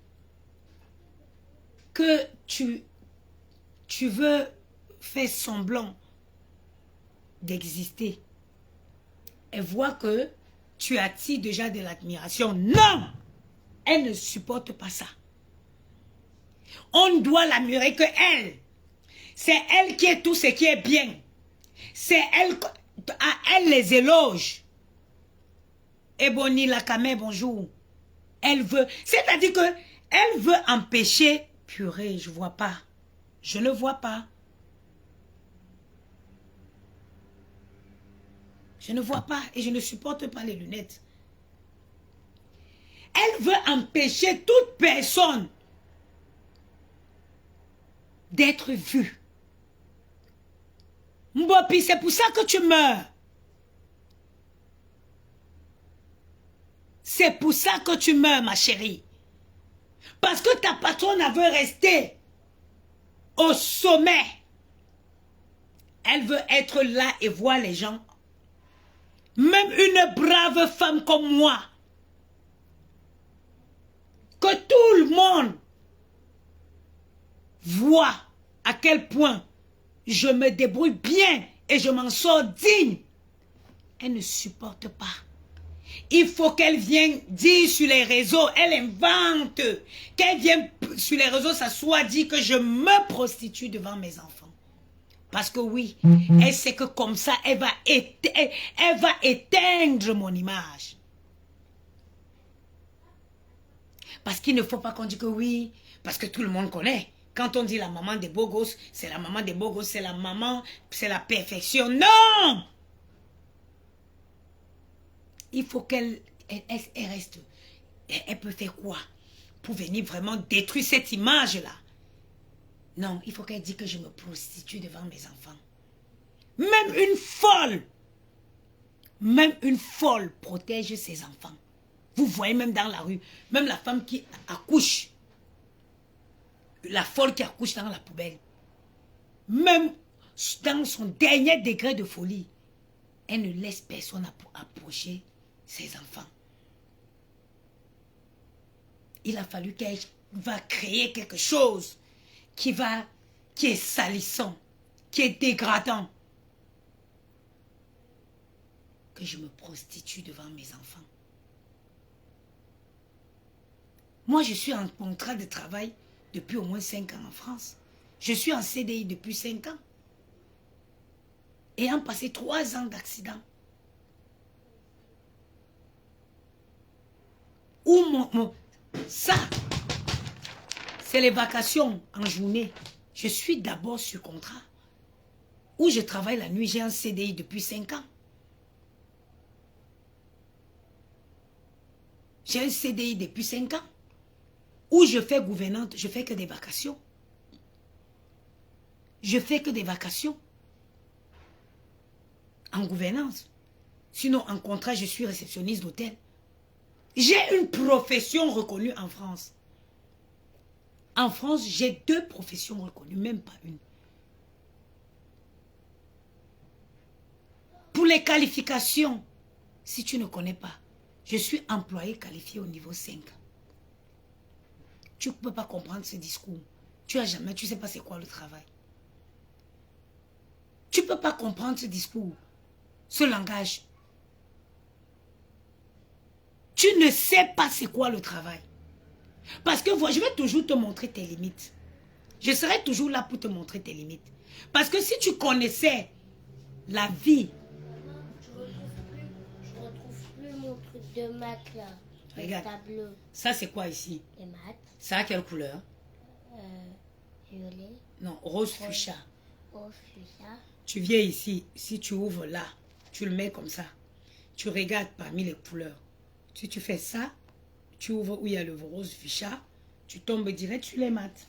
que tu veux faire semblant d'exister. Elle voit que tu attires déjà de l'admiration. Non! Elle ne supporte pas ça. On doit l'admirer que elle. C'est elle qui est tout ce qui est bien. C'est elle, à elle les éloges. Ebony Lakame, bonjour. Elle veut, c'est-à-dire que elle veut empêcher, purée, je vois pas. Je ne vois pas. Je ne vois pas et je ne supporte pas les lunettes. Elle veut empêcher toute personne d'être vue. Mbopi, c'est pour ça que tu meurs. C'est pour ça que tu meurs, ma chérie. Parce que ta patronne veut rester au sommet. Elle veut être là et voir les gens. Même une brave femme comme moi, que tout le monde voit à quel point je me débrouille bien et je m'en sors digne. Elle ne supporte pas. Il faut qu'elle vienne dire sur les réseaux, elle invente, qu'elle vienne sur les réseaux, ça soit dit que je me prostitue devant mes enfants. Parce que oui, elle sait que comme ça, elle va éteindre mon image. Parce qu'il ne faut pas qu'on dise que oui, parce que tout le monde connaît. Quand on dit la maman des beaux gosses, c'est la maman des beaux gosses, c'est la maman, c'est la perfection. Non! Il faut qu'elle reste. Elle peut faire quoi pour venir vraiment détruire cette image-là? Non, il faut qu'elle dise que je me prostitue devant mes enfants. Même une folle protège ses enfants. Vous voyez même dans la rue, même la femme qui accouche, la folle qui accouche dans la poubelle, même dans son dernier degré de folie, elle ne laisse personne approcher ses enfants. Il a fallu qu'elle va créer quelque chose qui est salissant, qui est dégradant, que je me prostitue devant mes enfants. Moi, je suis en contrat de travail depuis au moins 5 ans en France. Je suis en CDI depuis 5 ans. Ayant passé 3 ans d'accident. Ça, c'est les vacations en journée. Je suis d'abord sur contrat. Où je travaille la nuit, j'ai un CDI depuis 5 ans. J'ai un CDI depuis 5 ans. Où je fais gouvernante, je fais que des vacations. Je fais que des vacations. En gouvernance. Sinon, en contrat, je suis réceptionniste d'hôtel. J'ai une profession reconnue en France. En France, j'ai 2 professions reconnues, même pas une. Pour les qualifications, si tu ne connais pas, je suis employé qualifié au niveau 5. Tu ne peux pas comprendre ce discours. Tu ne sais pas c'est quoi le travail. Tu ne peux pas comprendre ce discours, ce langage. Tu ne sais pas c'est quoi le travail. Parce que je vais toujours te montrer tes limites. Je serai toujours là pour te montrer tes limites. Parce que si tu connaissais la vie. Maman, je retrouve plus mon truc de maths là. Regarde. Le tableau. Ça c'est quoi ici? Les maths. Ça a quelle couleur? Violet. Non, rose fuchsia. Oh, fuchsia. Tu viens ici, si tu ouvres là, tu le mets comme ça. Tu regardes parmi les couleurs. Si tu fais ça, tu ouvres où il y a le rose fuchsia, tu tombes direct sur les maths.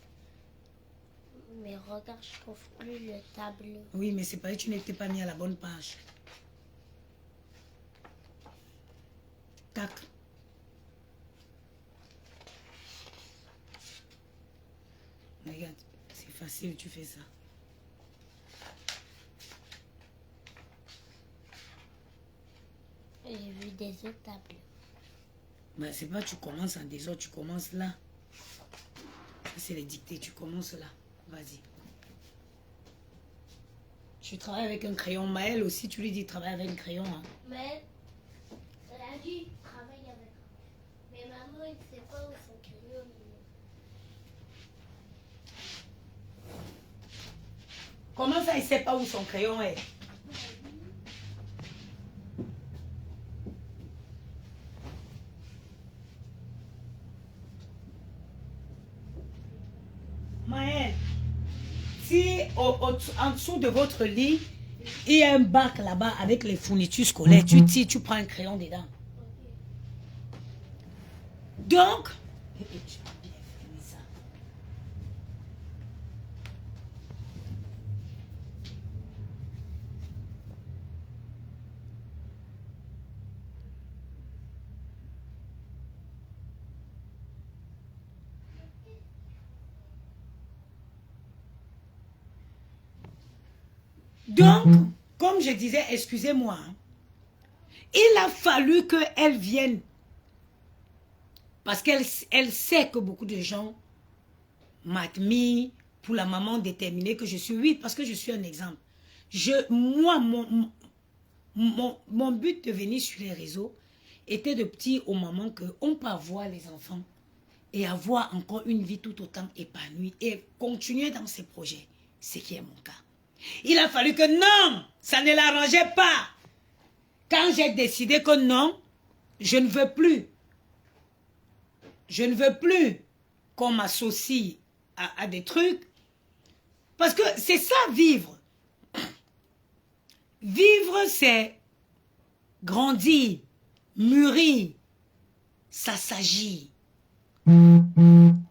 Mais regarde, je trouve plus le tableau. Oui, mais c'est parce que tu n'étais pas mis à la bonne page. Tac. Regarde, c'est facile, tu fais ça. J'ai vu des autres tableaux. Ben, c'est pas tu commences en désordre, tu commences là. C'est les dictées, tu commences là. Vas-y. Tu travailles avec un crayon. Maëlle aussi, tu lui dis travaille avec un crayon. Hein. Mais elle a dit travailler avec. Mais maman, il ne sait pas où son crayon est. Comment ça, il ne sait pas où son crayon est? Maëlle, si en dessous de votre lit, il y a un bac là-bas avec les fournitures scolaires, tu tires, tu prends un crayon dedans. Donc, tu as bien fini ça. Donc, comme je disais, excusez-moi, hein, il a fallu qu'elle vienne. Parce qu'elle sait que beaucoup de gens m'admirent pour la maman déterminée que je suis. Oui, parce que je suis un exemple. Moi, mon but de venir sur les réseaux était de petit au moment qu'on peut avoir les enfants et avoir encore une vie tout autant épanouie et continuer dans ses projets, ce qui est mon cas. Il a fallu que non, ça ne l'arrangeait pas. Quand j'ai décidé que non, je ne veux plus. Je ne veux plus qu'on m'associe à des trucs. Parce que c'est ça, vivre. Vivre, c'est grandir, mûrir, s'assagir.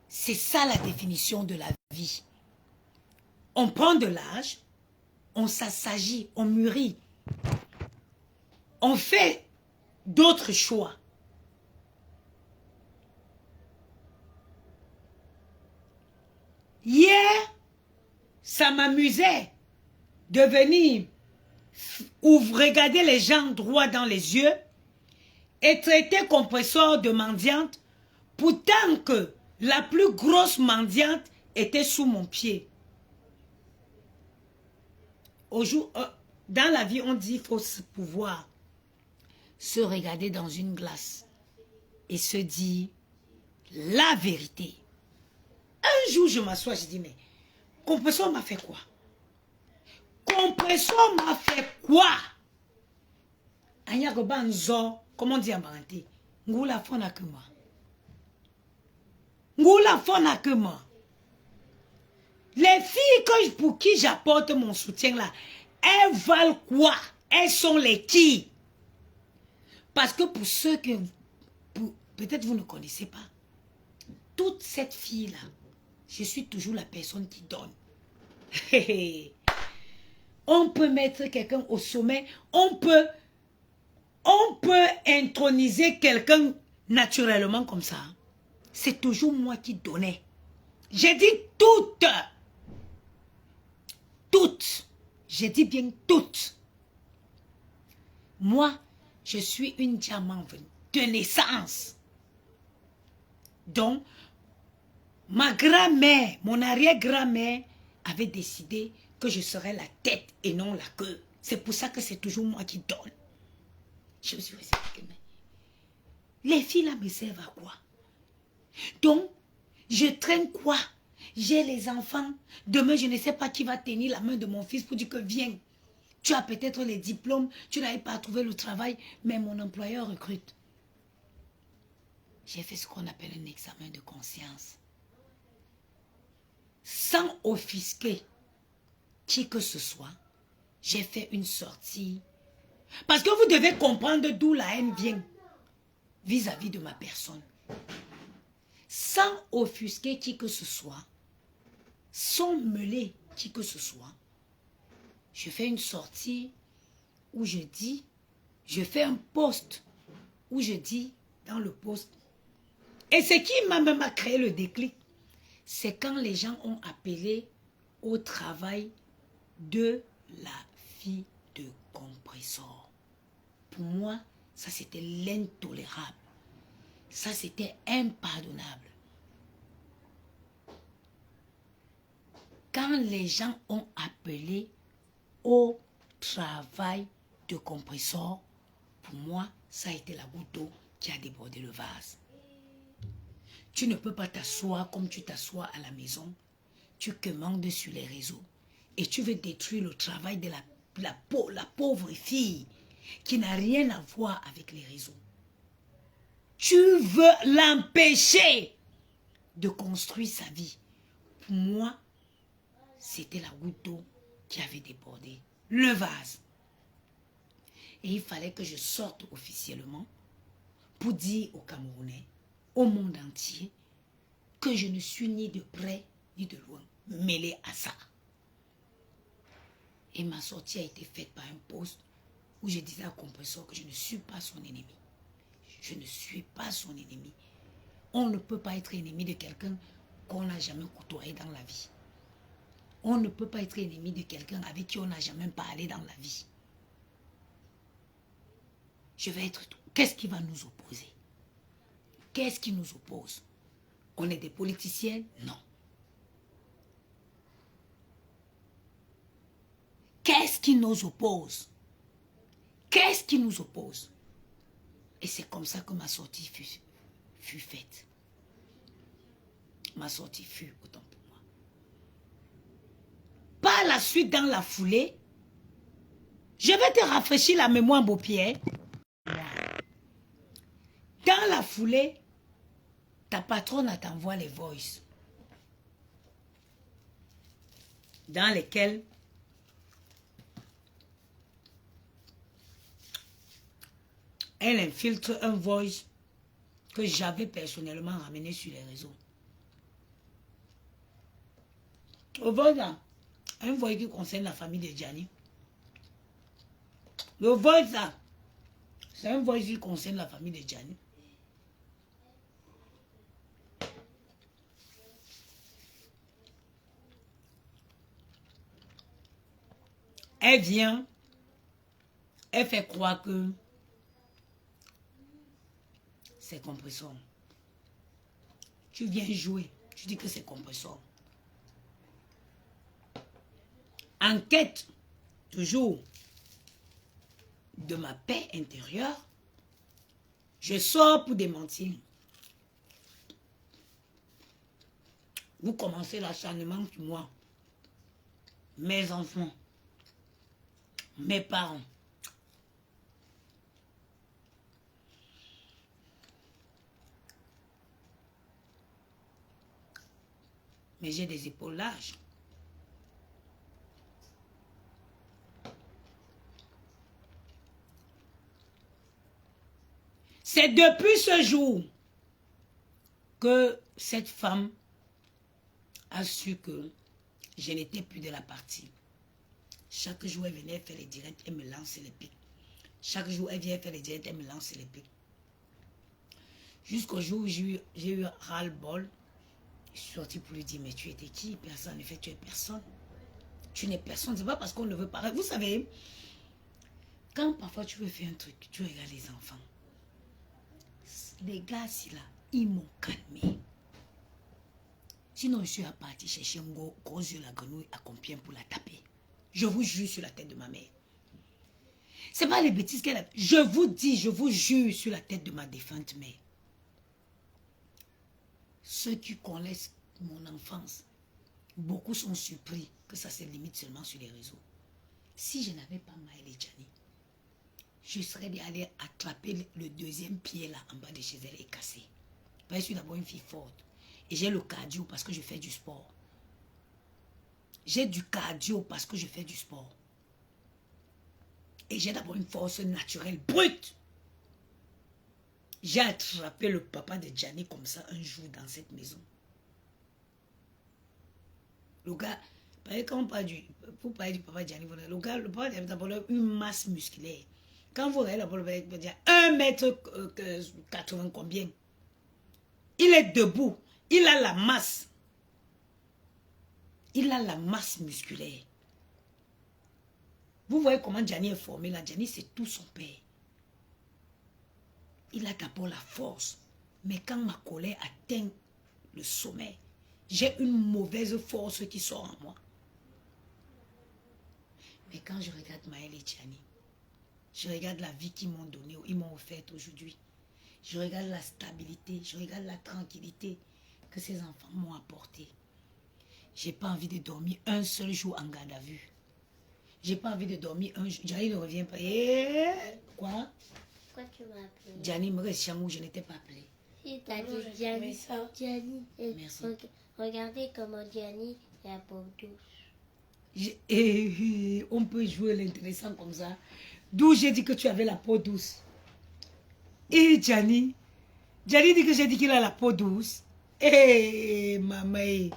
C'est ça la définition de la vie. On prend de l'âge, on s'assagit, on mûrit. On fait d'autres choix. Hier, ça m'amusait de venir regarder les gens droit dans les yeux et traiter compresseur de mendiante pourtant que la plus grosse mendiante était sous mon pied. Dans la vie, on dit qu'il faut pouvoir se regarder dans une glace et se dire la vérité. Un jour, je m'assois, je dis, mais compresseur m'a fait quoi? Compresseur m'a fait quoi? Comment on dit en baranté? Ngoula fona que moi. Ngoula fona que moi. Les filles pour qui j'apporte mon soutien là, elles valent quoi? Elles sont les qui? Parce que pour ceux que peut-être vous ne connaissez pas, toute cette fille-là, je suis toujours la personne qui donne. On peut mettre quelqu'un au sommet, on peut introniser quelqu'un naturellement comme ça. C'est toujours moi qui donnais. J'ai dit toutes. Toutes. J'ai dit bien toutes. Moi, je suis une diamant de naissance. Donc, ma grand-mère, mon arrière-grand-mère avait décidé que je serais la tête et non la queue. C'est pour ça que c'est toujours moi qui donne. Je me suis dit, les filles là me servent à quoi? Donc, je traîne quoi? J'ai les enfants. Demain, je ne sais pas qui va tenir la main de mon fils pour dire que viens. Tu as peut-être les diplômes, tu n'arrives pas à trouver le travail, mais mon employeur recrute. J'ai fait ce qu'on appelle un examen de conscience. Sans offusquer qui que ce soit, j'ai fait une sortie. Parce que vous devez comprendre d'où la haine vient vis-à-vis de ma personne. Sans offusquer qui que ce soit, sans mêler qui que ce soit, je fais une sortie où je dis, je fais un post où je dis dans le post. Et ce qui m'a même créé le déclic, c'est quand les gens ont appelé au travail de la fille de compresseur. Pour moi, ça c'était l'intolérable. Ça c'était impardonnable. Quand les gens ont appelé au travail de compresseur, pour moi, ça a été la goutte d'eau qui a débordé le vase. Tu ne peux pas t'asseoir comme tu t'assois à la maison. Tu commandes sur les réseaux et tu veux détruire le travail de la pauvre fille qui n'a rien à voir avec les réseaux. Tu veux l'empêcher de construire sa vie. Pour moi, c'était la goutte d'eau qui avait débordé le vase. Et il fallait que je sorte officiellement pour dire aux Camerounais, au monde entier, que je ne suis ni de près ni de loin mêlée à ça. Et ma sortie a été faite par un post où je disais à Compresseur que je ne suis pas son ennemi. Je ne suis pas son ennemi. On ne peut pas être ennemi de quelqu'un qu'on n'a jamais côtoyé dans la vie. On ne peut pas être ennemi de quelqu'un avec qui on n'a jamais parlé dans la vie. Je vais être tout. Qu'est-ce qui va nous opposer? Qu'est-ce qui nous oppose? On est des politiciens? Non. Qu'est-ce qui nous oppose? Qu'est-ce qui nous oppose? Et c'est comme ça que ma sortie fut faite. Ma sortie fut autant pour moi. Par la suite, dans la foulée, je vais te rafraîchir la mémoire, Beaupierre. Dans la foulée, ta patronne t'envoie les voices dans lesquels elle infiltre un voice que j'avais personnellement ramené sur les réseaux. Le voice là, un voice qui concerne la famille de Gianni. Le voice là, c'est un voice qui concerne la famille de Gianni. Elle vient, elle fait croire que c'est Compresseur. Tu viens jouer, tu dis que c'est Compresseur. Enquête, toujours, de ma paix intérieure, je sors pour démentir. Vous commencez l'acharnement sur moi, mes enfants, mes parents. Mais j'ai des épaules larges. C'est depuis ce jour que cette femme a su que je n'étais plus de la partie. Chaque jour, elle venait faire les directs, elle me lance les pics. Chaque jour, elle vient faire les directs, elle me lance les pics. Jusqu'au jour où j'ai eu ras-le-bol, je suis sortie pour lui dire, mais tu étais qui? Personne. En effet, tu es personne. Tu n'es personne. C'est pas parce qu'on ne veut pas. Vous savez, quand parfois tu veux faire un truc, tu regardes les enfants. Les gars, si là, ils m'ont calmé. Sinon, je suis partie chercher un gros yeux la grenouille à Compiègne pour la taper. Je vous jure sur la tête de ma mère. C'est pas les bêtises qu'elle a. Je vous dis, je vous jure sur la tête de ma défunte mère. Ceux qui connaissent mon enfance, beaucoup sont surpris que ça se limite seulement sur les réseaux. Si je n'avais pas Maëlle et Gianni, je serais allé attraper le deuxième pied là en bas de chez elle et casser. Je suis d'abord une fille forte. Et j'ai le cardio parce que je fais du sport. J'ai du cardio parce que je fais du sport. Et j'ai d'abord une force naturelle brute. J'ai attrapé le papa de Gianni comme ça un jour dans cette maison. Le gars, quand on parle vous parlez du papa de Gianni, le papa de d'abord une masse musculaire. Quand vous regardez d'abord, vous dire 1m80 combien. Il est debout. Il a la masse. Il a la masse musculaire. Vous voyez comment Gianni est formé là. Gianni, c'est tout son père. Il a d'abord la force. Mais quand ma colère atteint le sommet, j'ai une mauvaise force qui sort en moi. Mais quand je regarde Maëlle et Gianni, je regarde la vie qu'ils m'ont donnée, ils m'ont offerte aujourd'hui. Je regarde la stabilité, je regarde la tranquillité que ces enfants m'ont apporté. J'ai pas envie de dormir un seul jour en garde à vue. J'ai pas envie de dormir un jour. Gianni ne revient pas. Quoi? Pourquoi tu m'as appelé? Gianni me reste où je n'étais pas appelé. Si, t'as dit Gianni. Gianni. Merci. Regardez comment Gianni est à peau douce. On peut jouer l'intéressant comme ça. D'où j'ai dit que tu avais la peau douce. Et Gianni dit que j'ai dit qu'il a la peau douce. Maman.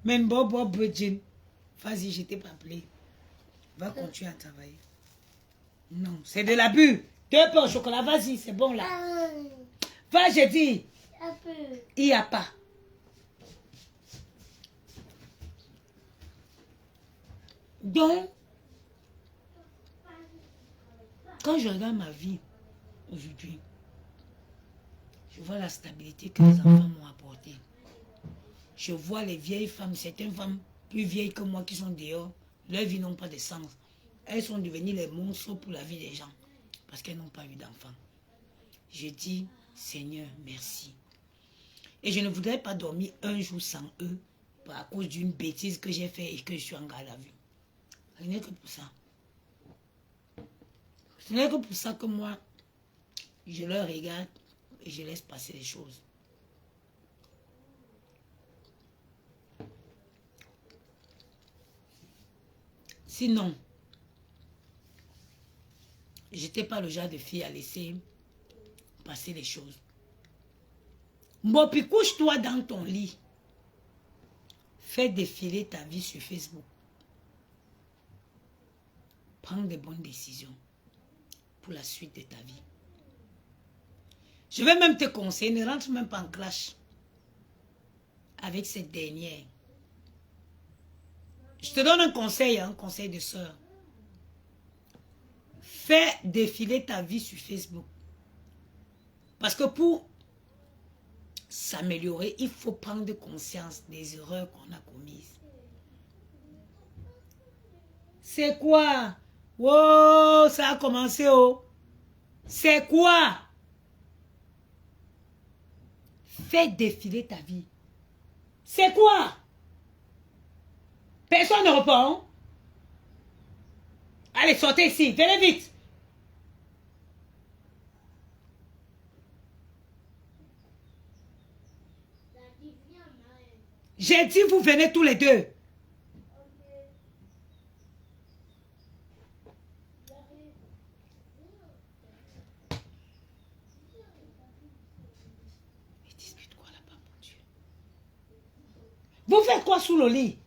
Men Bobo Bridget. Vas-y, je t'ai pas appelé. Va continuer à travailler. Non, c'est de l'abus. 2 pains au chocolat, vas-y, c'est bon là. Va, j'ai dit. Un peu. Il n'y a pas. Donc, quand je regarde ma vie aujourd'hui, je vois la stabilité que les enfants m'ont apportée. Je vois les vieilles femmes, certaines femmes plus vieilles que moi qui sont dehors, leurs vies n'ont pas de sens. Elles sont devenues les monstres pour la vie des gens parce qu'elles n'ont pas eu d'enfants. Je dis, Seigneur, merci. Et je ne voudrais pas dormir un jour sans eux à cause d'une bêtise que j'ai faite et que je suis en garde à vue. Ce n'est que pour ça. Ce n'est que pour ça que moi, je leur regarde et je laisse passer les choses. Sinon, je n'étais pas le genre de fille à laisser passer les choses. Bon, puis couche-toi dans ton lit. Fais défiler ta vie sur Facebook. Prends des bonnes décisions pour la suite de ta vie. Je vais même te conseiller, ne rentre même pas en clash avec cette dernière. Je te donne un conseil de soeur. Fais défiler ta vie sur Facebook. Parce que pour s'améliorer, il faut prendre conscience des erreurs qu'on a commises. C'est quoi? Oh, ça a commencé, oh. C'est quoi? Fais défiler ta vie. C'est quoi? Personne ne répond. Allez, sortez ici. Venez vite. J'ai dit, vous venez tous les deux. Ils discutent quoi là-bas, mon Dieu? Vous faites quoi sous le lit?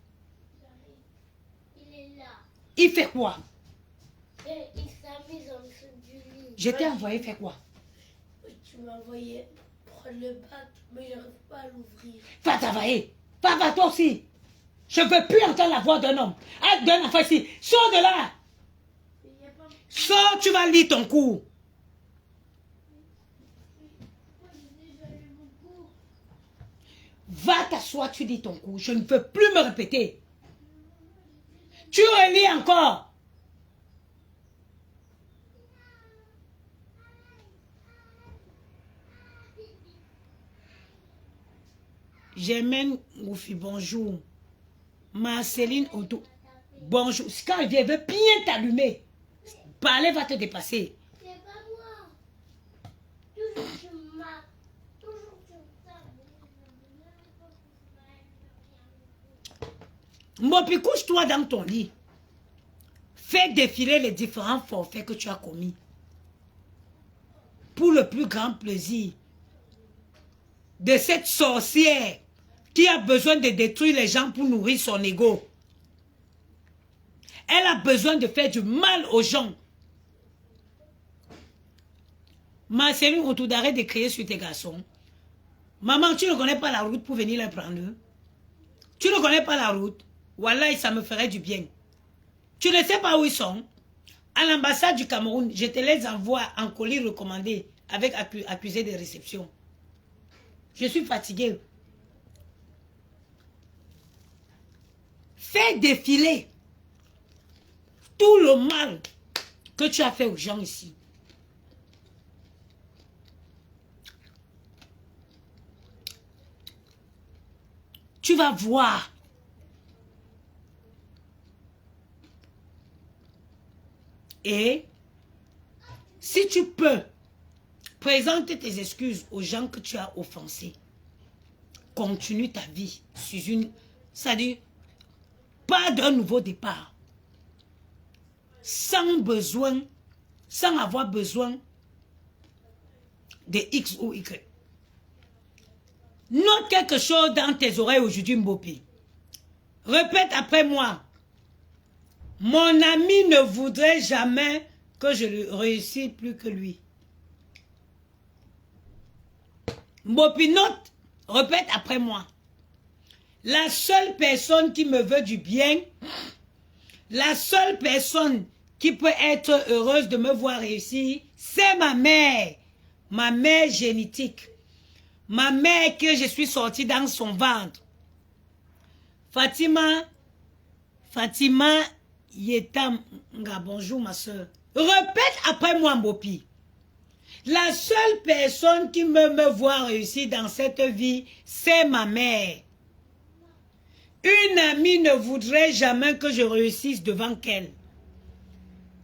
Il est là. Il fait quoi? Et il s'amuse en dessous du lit. Je t'ai envoyé faire quoi? Tu m'as envoyé prendre le bac, mais j'arrive pas à l'ouvrir. Va travailler. Va toi aussi. Je ne veux plus entendre la voix d'un homme. D'un enfant ici. Sors de là. Sors, tu vas lire ton cours. Va t'asseoir, tu lis ton cours. Je ne veux plus me répéter. Tu relis encore. Germaine Goufi, bonjour. Marceline Odo, bonjour. Quand elle veut bien t'allumer, parler va te dépasser. C'est pas moi. Toujours tu m'as. Toujours tu m'as. Mopi, couche-toi dans ton lit. Fais défiler les différents forfaits que tu as commis. Pour le plus grand plaisir de cette sorcière qui a besoin de détruire les gens pour nourrir son ego. Elle a besoin de faire du mal aux gens. Marceline, autour d'arrêt de crier sur tes garçons. Maman, tu ne connais pas la route pour venir les prendre? Tu ne connais pas la route? Wallah, ça me ferait du bien. Tu ne sais pas où ils sont? À l'ambassade du Cameroun, je te les envoie en colis recommandé avec accusé de réception. Je suis fatigué. Fais défiler tout le mal que tu as fait aux gens ici. Tu vas voir. Et si tu peux, présente tes excuses aux gens que tu as offensés. Continue ta vie sur une... C'est-à-dire, pas d'un nouveau départ. Sans besoin, sans avoir besoin de X ou Y. Note quelque chose dans tes oreilles aujourd'hui, Mbopi. Répète après moi. Mon ami ne voudrait jamais que je réussisse plus que lui. Mbopi, note, répète après moi. La seule personne qui me veut du bien, la seule personne qui peut être heureuse de me voir réussir, c'est ma mère génétique. Ma mère que je suis sortie dans son ventre. Fatima Yetam, bonjour ma soeur. Répète après moi, Mbopi. La seule personne qui me voit réussir dans cette vie, c'est ma mère. Une amie ne voudrait jamais que je réussisse devant elle.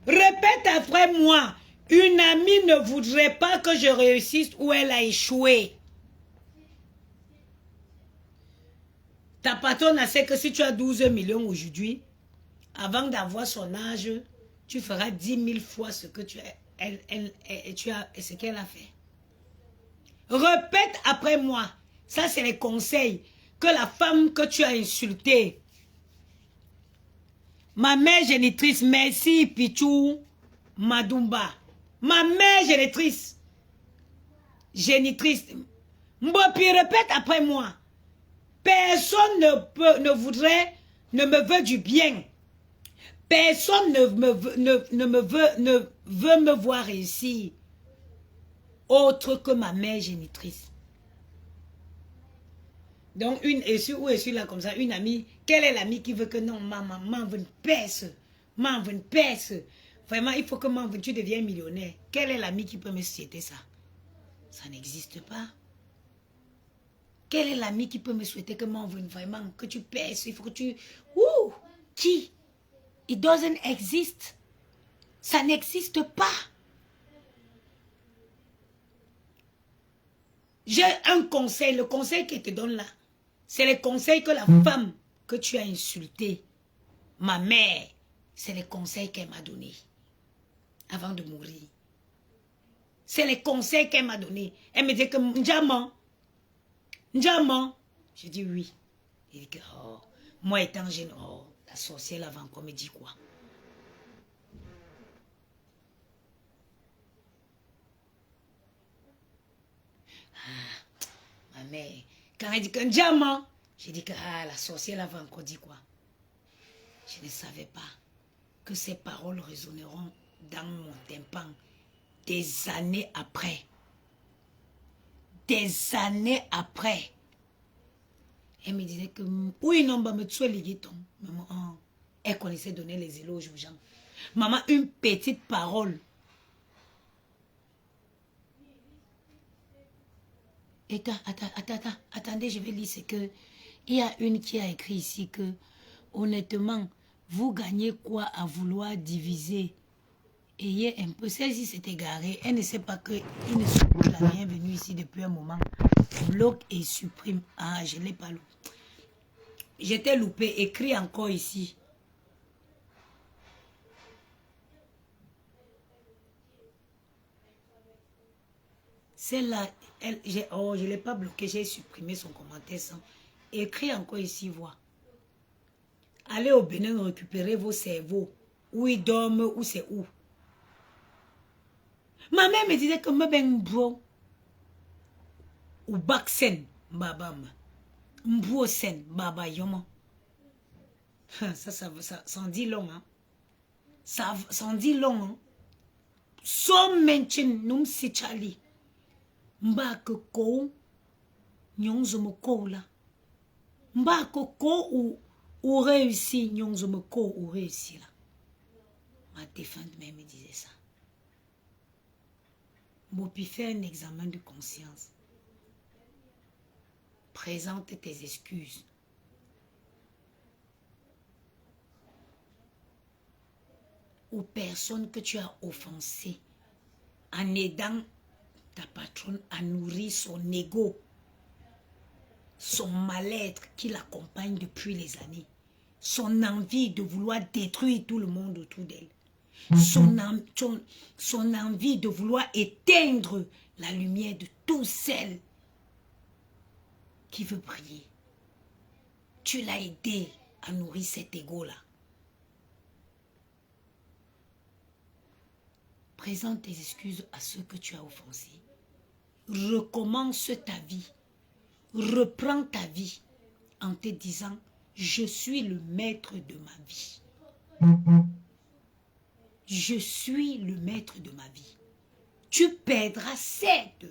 Répète après moi. Une amie ne voudrait pas que je réussisse où elle a échoué. Ta patronne a sait que si tu as 12 millions aujourd'hui, avant d'avoir son âge, tu feras 10 000 fois ce que ce qu'elle a fait. Répète après moi. Ça, c'est les conseils que la femme que tu as insultée. Ma mère génitrice, merci Pichou Madumba. Ma mère génitrice. Mbopi, répète après moi. Personne ne me veut du bien. Personne ne veut me voir réussir. Autre que ma mère génitrice. Donc, une là comme ça, une amie. Quelle est l'amie qui veut que non, maman veut pèse. Maman veut pèse. Vraiment, il faut que maman tu deviennes millionnaire. Quelle est l'amie qui peut me souhaiter ça? Ça n'existe pas. Quelle est l'amie qui peut me souhaiter que maman veut vraiment que tu pèses? Il faut que tu... Ouh! Qui? It doesn't exist. Ça n'existe pas. J'ai un conseil. Le conseil que je te donne là, c'est le conseil que la femme que tu as insultée, ma mère, c'est le conseil qu'elle m'a donné avant de mourir. C'est le conseil qu'elle m'a donné. Elle me dit que Ndjaman. J'ai dit oui. Il dit que, oh, moi étant jeune, oh, la sorcière avant qu'on me dit quoi? Ah, ma mère, quand elle dit qu'un diamant, j'ai dit que ah, la sorcière avait encore dit quoi? Je ne savais pas que ces paroles résonneront dans mon tympan des années après. Des années après. Elle me disait que oui, non, bah, me tuer les guetons. Maman, oh, elle connaissait donner les éloges aux gens. Maman, une petite parole. Attendez, je vais lire ce que... Il y a une qui a écrit ici que, honnêtement, vous gagnez quoi à vouloir diviser? Ayez un peu... Celle-ci s'est égarée. Elle ne sait pas qu'il ne sont pas la bienvenue ici depuis un moment. Bloque et supprime. Ah, je ne l'ai pas loupé. J'étais loupé. Écrit encore ici. Celle-là, oh, je ne l'ai pas bloqué. J'ai supprimé son commentaire sans. Écrit encore ici, vois. Allez au Bénin récupérer vos cerveaux. Où ils dorment, où c'est où. Ma mère me disait que me ben bro. Ou baksen, babam. Mbro sen, baba yomo. Ça en dit long, hein. Ça en dit long, hein. So mention num si chali. Mba que ko, nyonzo mo ko la. Mba que ko ou réussi, nyonzo mo ko ou réussi là. Ma défunte mère me disait ça. Bon, puis faire un examen de conscience. Présente tes excuses. Aux personnes que tu as offensées en aidant ta patronne à nourrir son ego, son mal-être qui l'accompagne depuis les années, son envie de vouloir détruire tout le monde autour d'elle, son envie de vouloir éteindre la lumière de tout celle qui veut briller. Tu l'as aidé à nourrir cet ego-là. Présente tes excuses à ceux que tu as offensés. Recommence ta vie. Reprends ta vie en te disant, je suis le maître de ma vie. Je suis le maître de ma vie. Tu perdras certes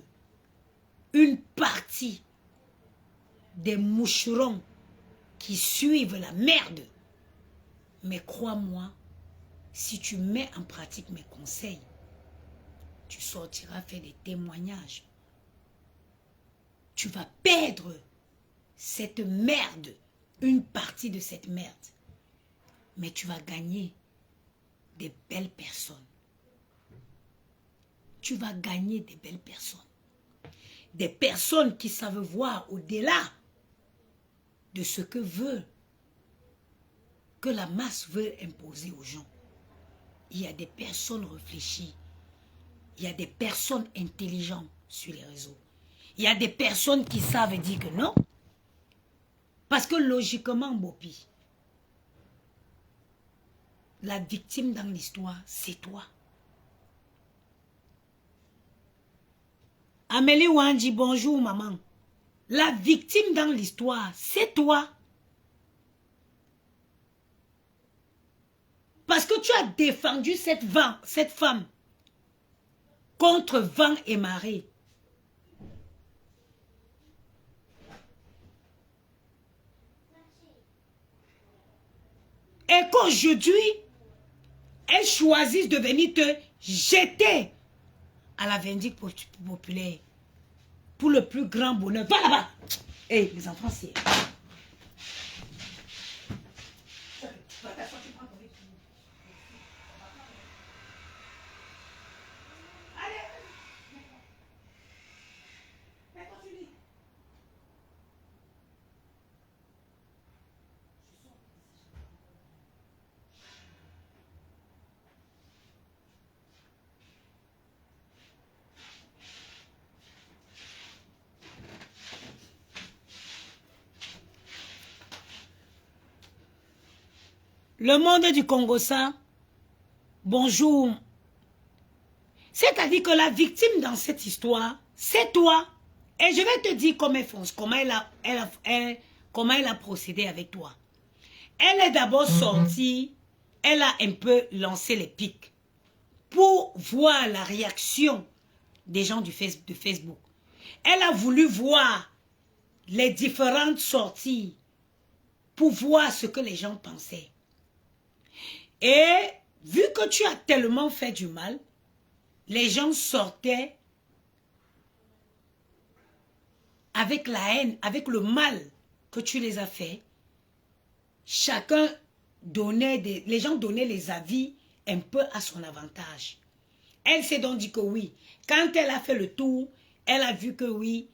une partie des moucherons qui suivent la merde. Mais crois-moi, si tu mets en pratique mes conseils, tu sortiras faire des témoignages. Tu vas perdre cette merde, une partie de cette merde. Mais tu vas gagner des belles personnes. Tu vas gagner des belles personnes. Des personnes qui savent voir au-delà de ce que la masse veut imposer aux gens. Il y a des personnes réfléchies. Il y a des personnes intelligentes sur les réseaux. Il y a des personnes qui savent dire que non. Parce que logiquement, Bopi, la victime dans l'histoire, c'est toi. Amélie Wanji, bonjour maman. La victime dans l'histoire, c'est toi. Parce que tu as défendu cette femme contre vent et marée. Et qu'aujourd'hui, elle choisit de venir te jeter à la vindicte populaire pour le plus grand bonheur. Va là-bas. Hé, les enfants, c'est... Le monde du Congo, ça, bonjour. C'est-à-dire que la victime dans cette histoire, c'est toi. Et je vais te dire comment comment elle a procédé avec toi. Elle est d'abord sortie, elle a un peu lancé les pics pour voir la réaction des gens de Facebook. Elle a voulu voir les différentes sorties pour voir ce que les gens pensaient. Et vu que tu as tellement fait du mal, les gens sortaient avec la haine, avec le mal que tu les as fait. Chacun donnait les gens donnaient les avis un peu à son avantage. Elle s'est donc dit que oui. Quand elle a fait le tour, elle a vu que oui,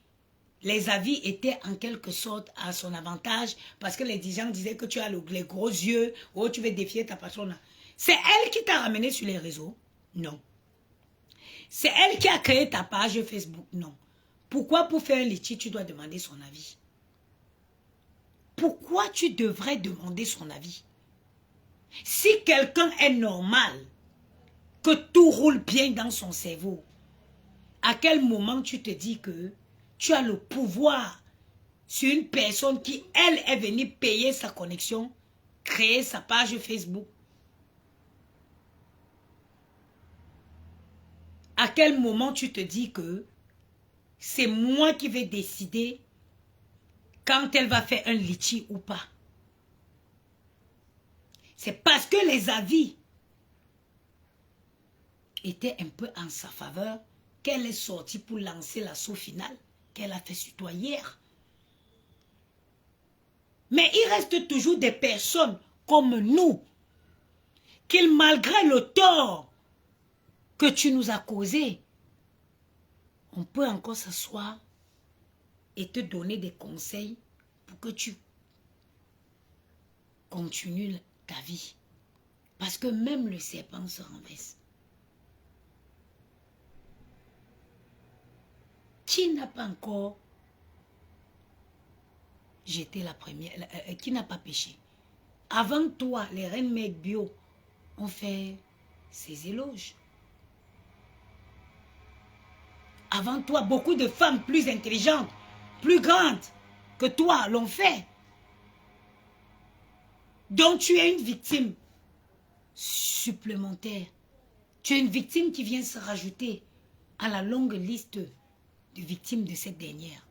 les avis étaient en quelque sorte à son avantage parce que les gens disaient que tu as les gros yeux ou tu veux défier ta personne. C'est elle qui t'a ramené sur les réseaux? Non. C'est elle qui a créé ta page Facebook? Non. Pourquoi pour faire un litchi, tu dois demander son avis? Pourquoi tu devrais demander son avis? Si quelqu'un est normal, que tout roule bien dans son cerveau, à quel moment tu te dis que tu as le pouvoir sur une personne qui, elle, est venue payer sa connexion, créer sa page Facebook? À quel moment tu te dis que c'est moi qui vais décider quand elle va faire un litchi ou pas? C'est parce que les avis étaient un peu en sa faveur qu'elle est sortie pour lancer l'assaut final qu'elle a fait sur toi hier. Mais il reste toujours des personnes comme nous qui, malgré le tort que tu nous as causé, on peut encore s'asseoir et te donner des conseils pour que tu continues ta vie. Parce que même le serpent se renverse. Qui n'a pas encore jeté la première, qui n'a pas péché? Avant toi, les reines mères bio ont fait ces éloges. Avant toi, beaucoup de femmes plus intelligentes, plus grandes que toi l'ont fait. Donc tu es une victime supplémentaire. Tu es une victime qui vient se rajouter à la longue liste de victimes de cette dernière.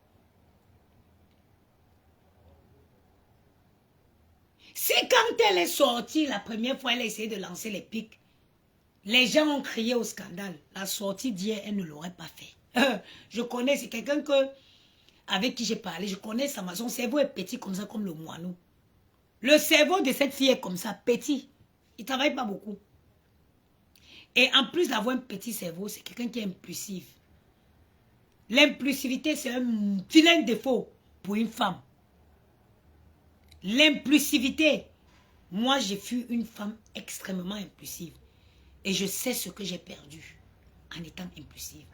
Si quand elle est sortie, la première fois, elle a essayé de lancer les pics, les gens ont crié au scandale. La sortie d'hier, elle ne l'aurait pas fait. Je connais, c'est quelqu'un avec qui j'ai parlé, je connais son cerveau est petit comme ça, comme le moineau. Le cerveau de cette fille est comme ça, petit. Il ne travaille pas beaucoup. Et en plus d'avoir un petit cerveau, c'est quelqu'un qui est impulsif. L'impulsivité, c'est un vilain défaut pour une femme. L'impulsivité. Moi, j'ai fui une femme extrêmement impulsive. Et je sais ce que j'ai perdu en étant impulsive.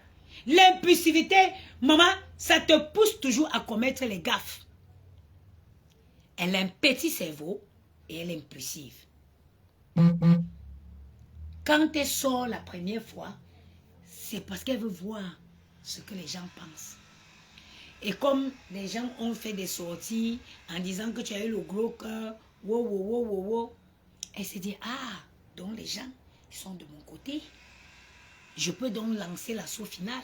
L'impulsivité, maman, ça te pousse toujours à commettre les gaffes. Elle a un petit cerveau et elle est impulsive. Quand elle sort la première fois, c'est parce qu'elle veut voir ce que les gens pensent. Et comme les gens ont fait des sorties en disant que tu as eu le gros cœur, elle s'est dit, ah, donc les gens, ils sont de mon côté. Je peux donc lancer l'assaut final.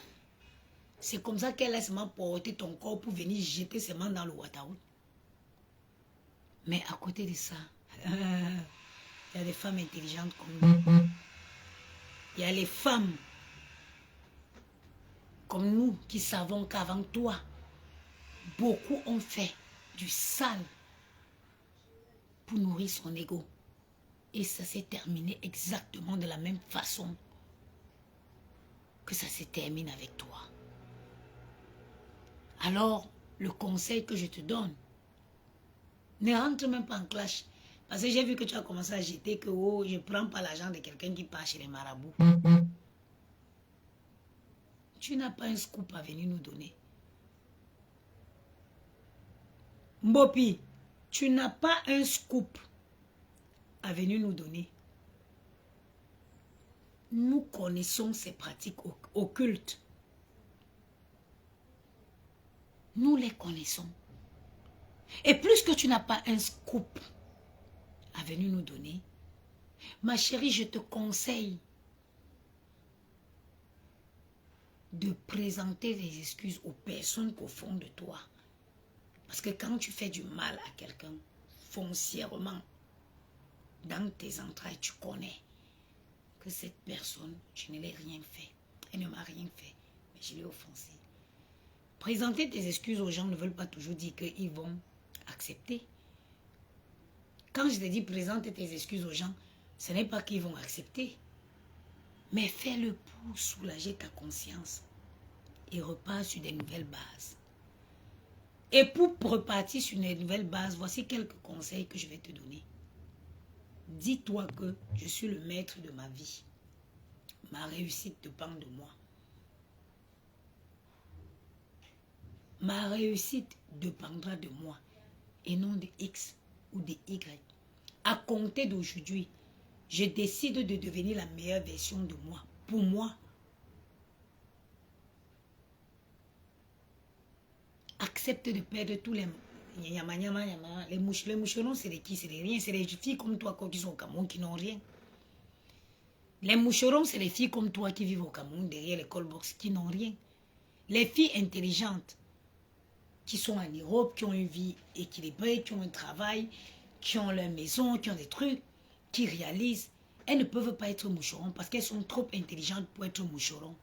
C'est comme ça qu'elle laisse m'emporter ton corps pour venir jeter ses mains dans le Wataout. Mais à côté de ça, il y a des femmes intelligentes comme nous. Il y a les femmes comme nous qui savons qu'avant toi, beaucoup ont fait du sale pour nourrir son ego. Et ça s'est terminé exactement de la même façon que ça se termine avec toi. Alors, le conseil que je te donne, ne rentre même pas en clash. Parce que j'ai vu que tu as commencé à jeter que oh, je ne prends pas l'argent de quelqu'un qui part chez les marabouts. Tu n'as pas un scoop à venir nous donner. Mbopi, tu n'as pas un scoop est venu nous donner. Nous connaissons ces pratiques occultes. Nous les connaissons. Et plus que tu n'as pas un scoop à venir nous donner, ma chérie, je te conseille de présenter des excuses aux personnes qu'au fond de toi. Parce que quand tu fais du mal à quelqu'un, foncièrement, dans tes entrailles, tu connais que cette personne, je ne l'ai rien fait. Elle ne m'a rien fait, mais je l'ai offensée. Présenter tes excuses aux gens ne veut pas toujours dire qu'ils vont accepter. Quand je te dis présenter tes excuses aux gens, ce n'est pas qu'ils vont accepter. Mais fais-le pour soulager ta conscience et repars sur des nouvelles bases. Et pour repartir sur une nouvelle base, voici quelques conseils que je vais te donner. Dis-toi que je suis le maître de ma vie. Ma réussite dépend de moi. Ma réussite dépendra de moi et non de X ou de Y. À compter d'aujourd'hui, je décide de devenir la meilleure version de moi. Pour moi. Accepte de perdre tous les... Les moucherons, c'est les qui? C'est les rien. C'est les filles comme toi qui sont au Cameroun qui n'ont rien. Les moucherons, c'est les filles comme toi qui vivent au Cameroun derrière les callbox qui n'ont rien. Les filles intelligentes qui sont en Europe, qui ont une vie équilibrée, qui ont un travail, qui ont leur maison, qui ont des trucs, qui réalisent, elles ne peuvent pas être moucherons parce qu'elles sont trop intelligentes pour être moucherons.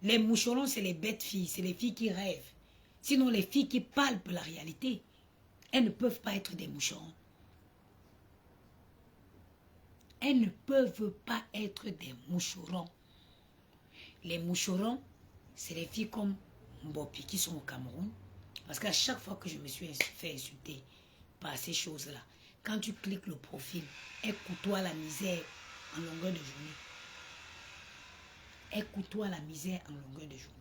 Les moucherons, c'est les bêtes filles, c'est les filles qui rêvent. Sinon, les filles qui palpent la réalité, elles ne peuvent pas être des moucherons. Elles ne peuvent pas être des moucherons. Les moucherons, c'est les filles comme Mbopi qui sont au Cameroun. Parce qu'à chaque fois que je me suis fait insulter par ces choses-là, quand tu cliques le profil, écoute-toi la misère en longueur de journée. Écoute-toi la misère en longueur de journée.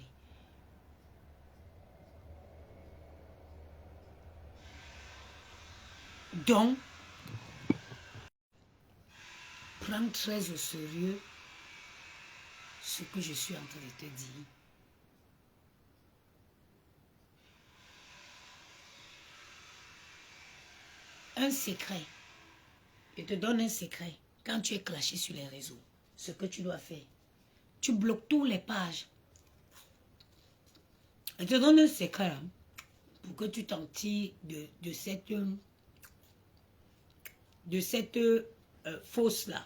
Donc, prends très au sérieux ce que je suis en train de te dire. Un secret. Je te donne un secret. Quand tu es clashé sur les réseaux, ce que tu dois faire, tu bloques toutes les pages. Je te donne un secret hein, pour que tu t'en tires de cette fausse-là.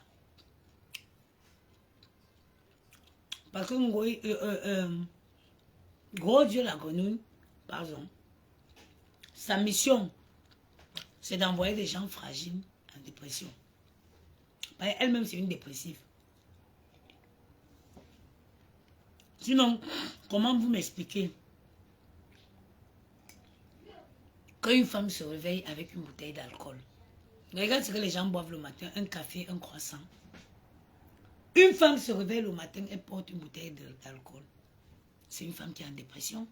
Parce que gros Dieu la grenouille, pardon, sa mission, c'est d'envoyer des gens fragiles en dépression. Elle-même, c'est une dépressive. Sinon, comment vous m'expliquez qu'une femme se réveille avec une bouteille d'alcool? Regarde ce que les gens boivent le matin, un café, un croissant. Une femme se réveille le matin, elle porte une bouteille d'alcool. C'est une femme qui est en dépression.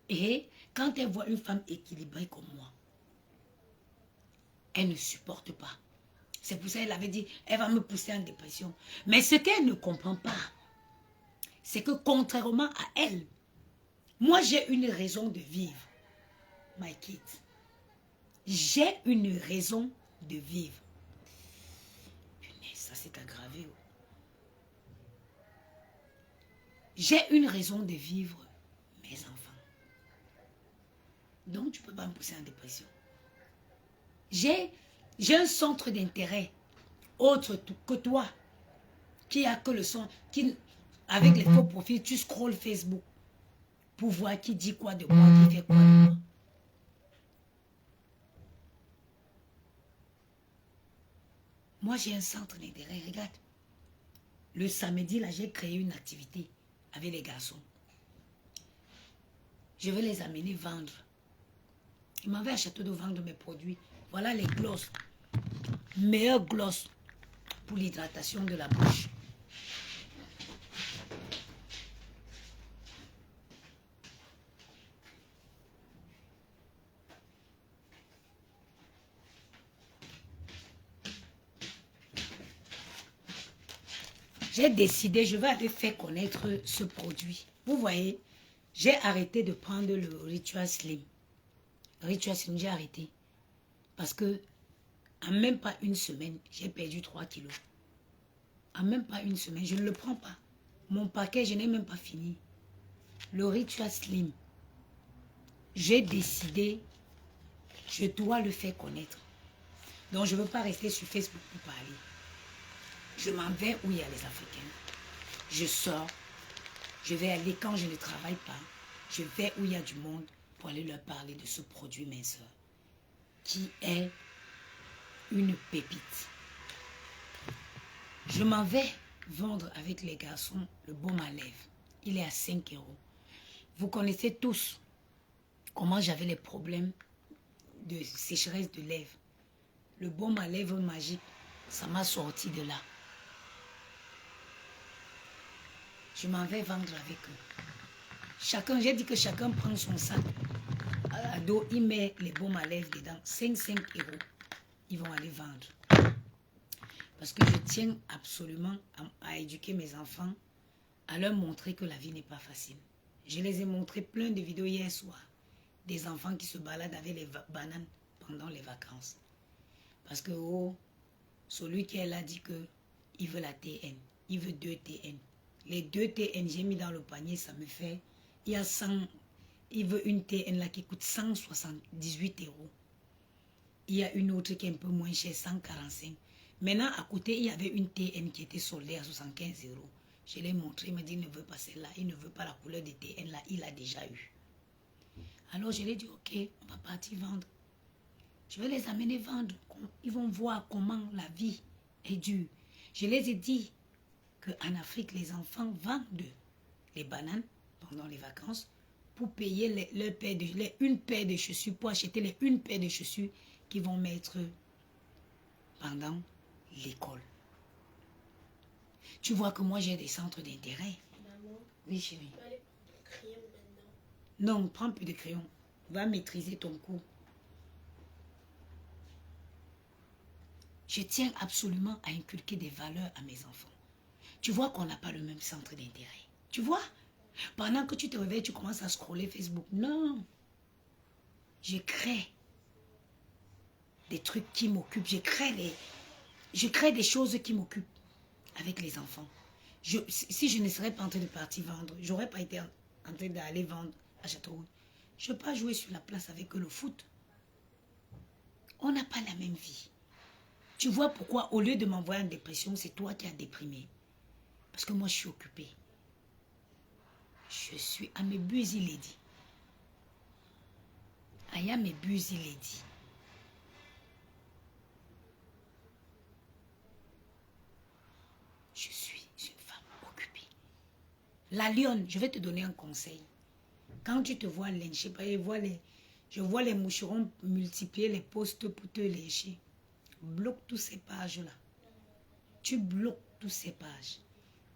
Et quand elle voit une femme équilibrée comme moi, elle ne supporte pas. C'est pour ça qu'elle avait dit, elle va me pousser en dépression. Mais ce qu'elle ne comprend pas, c'est que contrairement à elle, moi j'ai une raison de vivre, my kids. J'ai une raison de vivre. Punaise, ça c'est aggravé. J'ai une raison de vivre mes enfants. Donc tu ne peux pas me pousser en dépression. J'ai un centre d'intérêt autre que toi qui a que le son, qui, avec les faux profils, tu scrolles Facebook pour voir qui dit quoi de moi, qui fait quoi de moi. Moi, j'ai un centre d'intérêt. Regarde. Le samedi, là, j'ai créé une activité avec les garçons. Je vais les amener vendre. Ils m'avaient acheté de vendre mes produits. Voilà les glosses. Meilleure gloss pour l'hydratation de la bouche. J'ai décidé, je vais aller faire connaître ce produit. Vous voyez, j'ai arrêté de prendre le Ritual Slim. Ritual Slim, j'ai arrêté. Parce que, en même pas une semaine, j'ai perdu 3 kilos. En même pas une semaine, je ne le prends pas. Mon paquet, je n'ai même pas fini. Le Ritual Slim, j'ai décidé, je dois le faire connaître. Donc, je ne veux pas rester sur Facebook pour parler. Je m'en vais où il y a les Africains. Je sors. Je vais aller quand je ne travaille pas. Je vais où il y a du monde pour aller leur parler de ce produit minceur qui est une pépite. Je m'en vais vendre avec les garçons le baume à lèvres. Il est à 5 €. Vous connaissez tous comment j'avais les problèmes de sécheresse de lèvres. Le baume à lèvres magique, ça m'a sorti de là. Je m'en vais vendre avec eux. Chacun, j'ai dit que chacun prend son sac à dos, il met les baumes à lèvres dedans. 5 €. Ils vont aller vendre. Parce que je tiens absolument à éduquer mes enfants, à leur montrer que la vie n'est pas facile. Je les ai montré plein de vidéos hier soir. Des enfants qui se baladent avec les bananes pendant les vacances. Parce que celui qui est là dit qu'il veut la TN. Il veut 2 TN. Les 2 TN, j'ai mis dans le panier, ça me fait... Il y a 100... Il veut une TN là qui coûte 178 €. Il y a une autre qui est un peu moins chère, 145. Maintenant, à côté, il y avait une TN qui était soldée à 75 €. Je l'ai montré, il m'a dit, il ne veut pas celle-là, il ne veut pas la couleur des TN là, il a déjà eu. Alors, je lui ai dit, ok, on va partir vendre. Je vais les amener vendre. Ils vont voir comment la vie est dure. Je les ai dit qu'en Afrique, les enfants vendent les bananes pendant les vacances pour payer une paire de chaussures, pour acheter une paire de chaussures qu'ils vont mettre pendant l'école. Tu vois que moi, j'ai des centres d'intérêt. Maman, Oui, chérie. tu vas aller prendre le crayon maintenant. Non, prends plus de crayon. Va maîtriser ton cours. Je tiens absolument à inculquer des valeurs à mes enfants. Tu vois qu'on n'a pas le même centre d'intérêt. Tu vois? Pendant que tu te réveilles, tu commences à scroller Facebook. Non. Je crée des trucs qui m'occupent. Je crée des choses qui m'occupent avec les enfants. Si je ne serais pas en train de partir vendre, je n'aurais pas été en train d'aller vendre à Châteauroux. Je ne veux pas jouer sur la place avec eux le foot. On n'a pas la même vie. Tu vois pourquoi, au lieu de m'envoyer en dépression, c'est toi qui as déprimé. Parce que moi, je suis occupée. Je suis à mes busy lady. I am a busy lady. Je suis une femme occupée. La lionne, je vais te donner un conseil. Quand tu te vois lyncher, je vois les moucherons multiplier les postes pour te lyncher. Bloque tous ces pages-là. Tu bloques tous ces pages.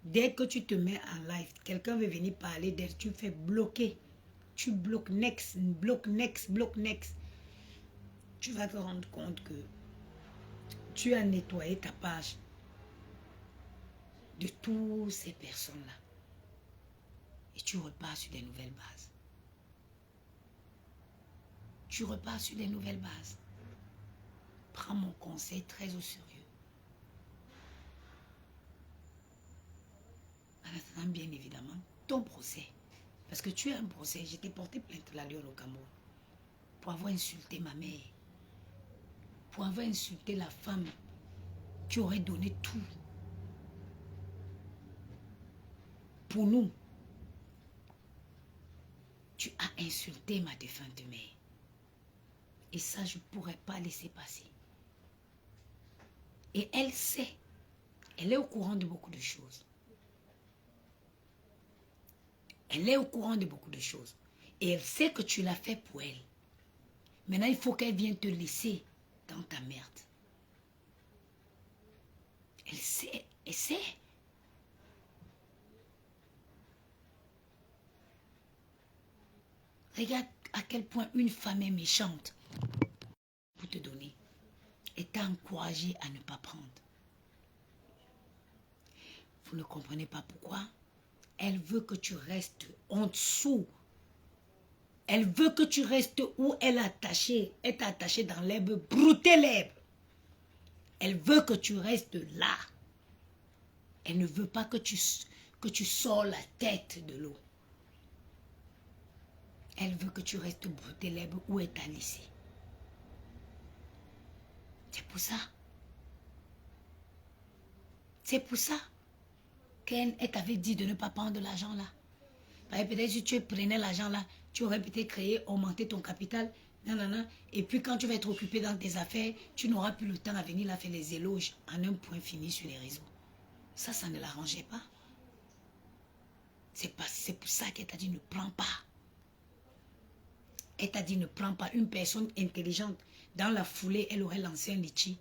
Dès que tu te mets en live, quelqu'un veut venir parler d'elle, tu fais bloquer. Tu bloques next, bloque next, bloque next. Tu vas te rendre compte que tu as nettoyé ta page de toutes ces personnes-là. Et tu repars sur des nouvelles bases. Tu repars sur des nouvelles bases. Prends mon conseil très au sérieux. En attendant, bien évidemment, ton procès. Parce que tu as un procès. J'ai été porté plainte la Lyon au Cameroun. Pour avoir insulté ma mère. Pour avoir insulté la femme qui aurait donné tout. Pour nous. Tu as insulté ma défunte mère. Et ça, je ne pourrais pas laisser passer. Et elle sait. Elle est au courant de beaucoup de choses. Elle est au courant de beaucoup de choses. Et elle sait que tu l'as fait pour elle. Maintenant, il faut qu'elle vienne te laisser dans ta merde. Elle sait. Elle sait. Regarde à quel point une femme est méchante pour te donner. Et t'a encouragé à ne pas prendre. Vous ne comprenez pas pourquoi? Elle veut que tu restes en dessous. Elle veut que tu restes où elle est attachée. Elle est attachée dans l'herbe, brouter l'herbe. Elle veut que tu restes là. Elle ne veut pas que tu sors la tête de l'eau. Elle veut que tu restes brouter l'herbe où elle t'a laissé. C'est pour ça. C'est pour ça qu'elle t'avait dit de ne pas prendre de l'argent là. Peut-être si tu prenais l'argent là, tu aurais peut-être créé, augmenté ton capital, nanana, et puis quand tu vas être occupé dans tes affaires, tu n'auras plus le temps à venir là faire les éloges en un point fini sur les réseaux. Ça ne l'arrangeait pas. C'est pour ça qu'elle t'a dit ne prends pas. Elle t'a dit ne prends pas. Une personne intelligente, dans la foulée, elle aurait lancé un litchi.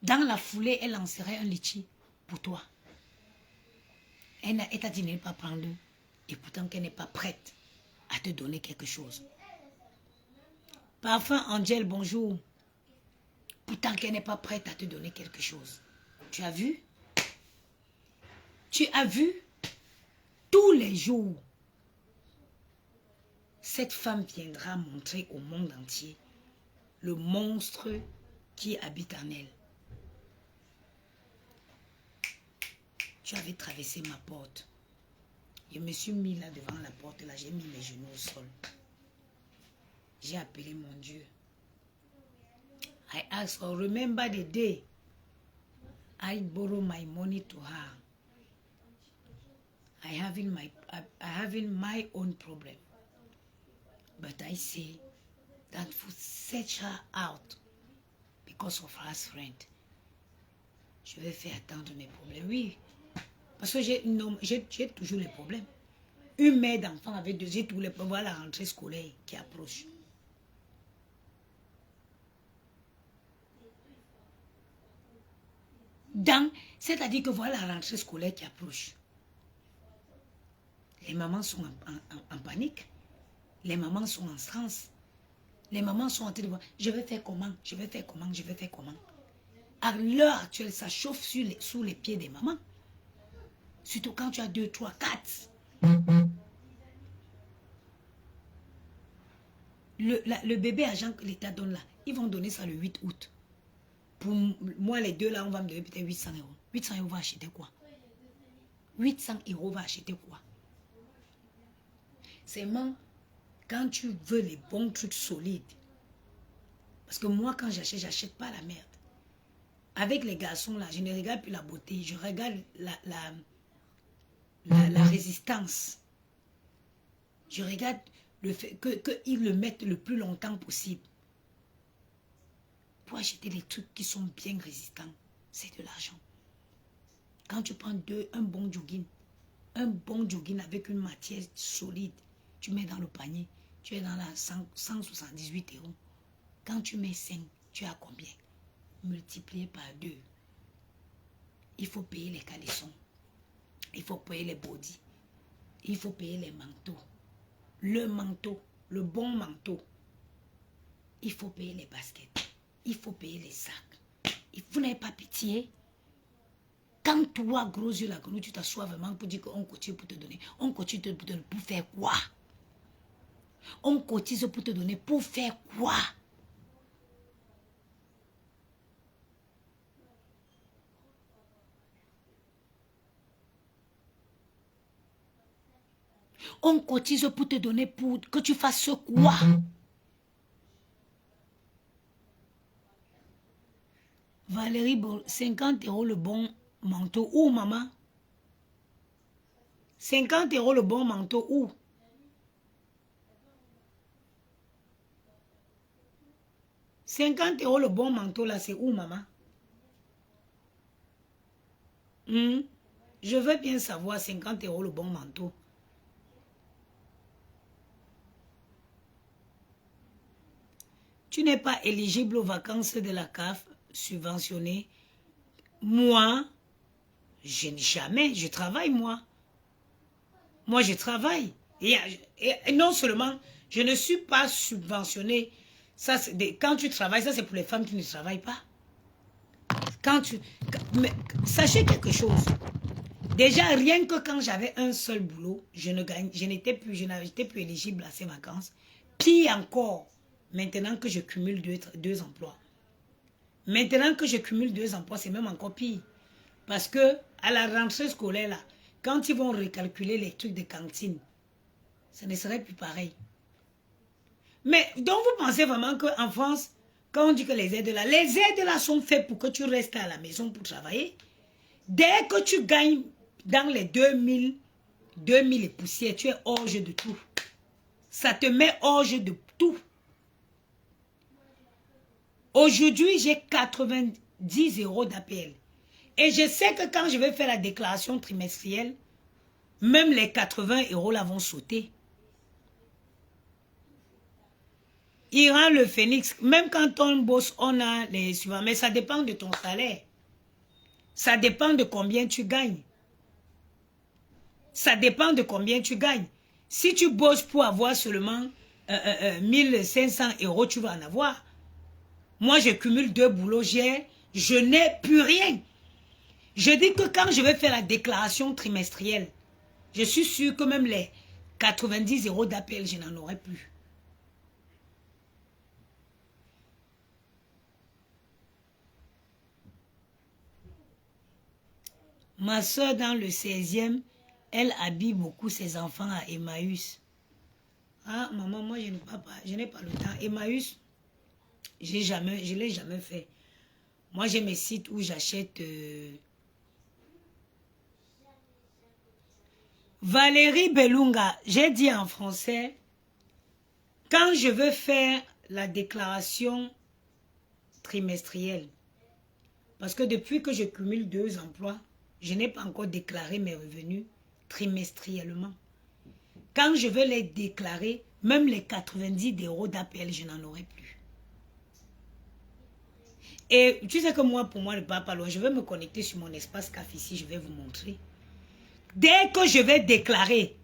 Dans la foulée, elle lancerait un litchi pour toi. Elle t'a dit de ne pas prendre. Et pourtant qu'elle n'est pas prête à te donner quelque chose. Parfum Angel, bonjour. Pourtant qu'elle n'est pas prête à te donner quelque chose. Tu as vu? Tu as vu? Tous les jours, cette femme viendra montrer au monde entier le monstre qui habite en elle. Tu avais traversé ma porte. Je me suis mis là devant la porte, là, j'ai mis mes genoux au sol. J'ai appelé mon Dieu. I asked her, remember the day I borrow my money to her. I having my own problem. But I say that for search her out because of her friend. Je vais faire attendre mes problèmes. Oui. Parce que j'ai toujours les problèmes. Une mère d'enfant avec deux, j'ai tous les problèmes. Voilà la rentrée scolaire qui approche. C'est-à-dire que voilà la rentrée scolaire qui approche. Les mamans sont en panique. Les mamans sont en stress. Les mamans sont en train de voir, je vais faire comment, je vais faire comment, je vais faire comment. À l'heure actuelle, ça chauffe sous les pieds des mamans. Surtout quand tu as 2, 3, 4. Le bébé argent que l'État donne là, ils vont donner ça le 8 août. Pour moi, les deux là, on va me donner peut-être 800 €. 800 € va acheter quoi? 800 € va acheter quoi? Seulement, quand tu veux les bons trucs solides, parce que moi, quand j'achète pas la merde. Avec les garçons là, je ne regarde plus la beauté, je regarde la résistance. Je regarde le fait qu'ils le mettent le plus longtemps possible. Pour acheter les trucs qui sont bien résistants, c'est de l'argent. Quand tu prends un bon jogging avec une matière solide, tu mets dans le panier, tu es dans la 178 €. Quand tu mets 5, tu as combien? Multiplié par 2. Il faut payer les caleçons. Il faut payer les bodys. Il faut payer les manteaux. Le manteau, le bon manteau. Il faut payer les baskets. Il faut payer les sacs. Vous n'avez pas pitié. Quand toi, gros yeux, la grenouille, tu t'assois vraiment pour dire qu'on cotise pour te donner. On cotise pour te donner pour faire quoi? On cotise pour te donner pour faire quoi? On cotise pour te donner pour que tu fasses quoi? Valérie, 50 € le bon manteau. Où, maman? 50 € le bon manteau. Où? « 50 € le bon manteau là, c'est où, maman? Je veux bien savoir 50 € le bon manteau. Tu n'es pas éligible aux vacances de la CAF subventionnées. Moi, jamais, je travaille, moi. Moi, je travaille. Et non seulement, je ne suis pas subventionnée. Ça, quand tu travailles, ça c'est pour les femmes qui ne travaillent pas. Mais sachez quelque chose. Déjà, rien que quand j'avais un seul boulot, je n'étais plus éligible à ces vacances. Pire encore, maintenant que je cumule deux emplois. Maintenant que je cumule 2 emplois, c'est même encore pire. Parce que à la rentrée scolaire, là, quand ils vont recalculer les trucs de cantine, ça ne serait plus pareil. Mais donc vous pensez vraiment qu'en France, quand on dit que les aides là sont faites pour que tu restes à la maison pour travailler. Dès que tu gagnes dans les 2000 et poussières, tu es hors jeu de tout. Ça te met hors jeu de tout. Aujourd'hui, j'ai 90 € d'APL. Et je sais que quand je vais faire la déclaration trimestrielle, même les 80 € là vont sauter. Iran, le Phoenix, même quand on bosse, on a les suivants. Mais ça dépend de ton salaire. Ça dépend de combien tu gagnes. Ça dépend de combien tu gagnes. Si tu bosses pour avoir seulement 1500 €, tu vas en avoir. Moi, je cumule 2 boulots, je n'ai plus rien. Je dis que quand je vais faire la déclaration trimestrielle, je suis sûr que même les 90 € d'appel, je n'en aurai plus. Ma soeur dans le 16e, elle habille beaucoup ses enfants à Emmaüs. Ah, maman, moi, je n'ai pas le temps. Emmaüs, je ne l'ai jamais fait. Moi, j'ai mes sites où j'achète... Valérie Belunga, j'ai dit en français, quand je veux faire la déclaration trimestrielle, parce que depuis que je cumule 2 emplois, je n'ai pas encore déclaré mes revenus trimestriellement. Quand je veux les déclarer, même les 90 € d'APL, je n'en aurai plus. Et tu sais que moi, pour moi, ne pas loin, je vais me connecter sur mon espace CAF ici, je vais vous montrer. Dès que je vais déclarer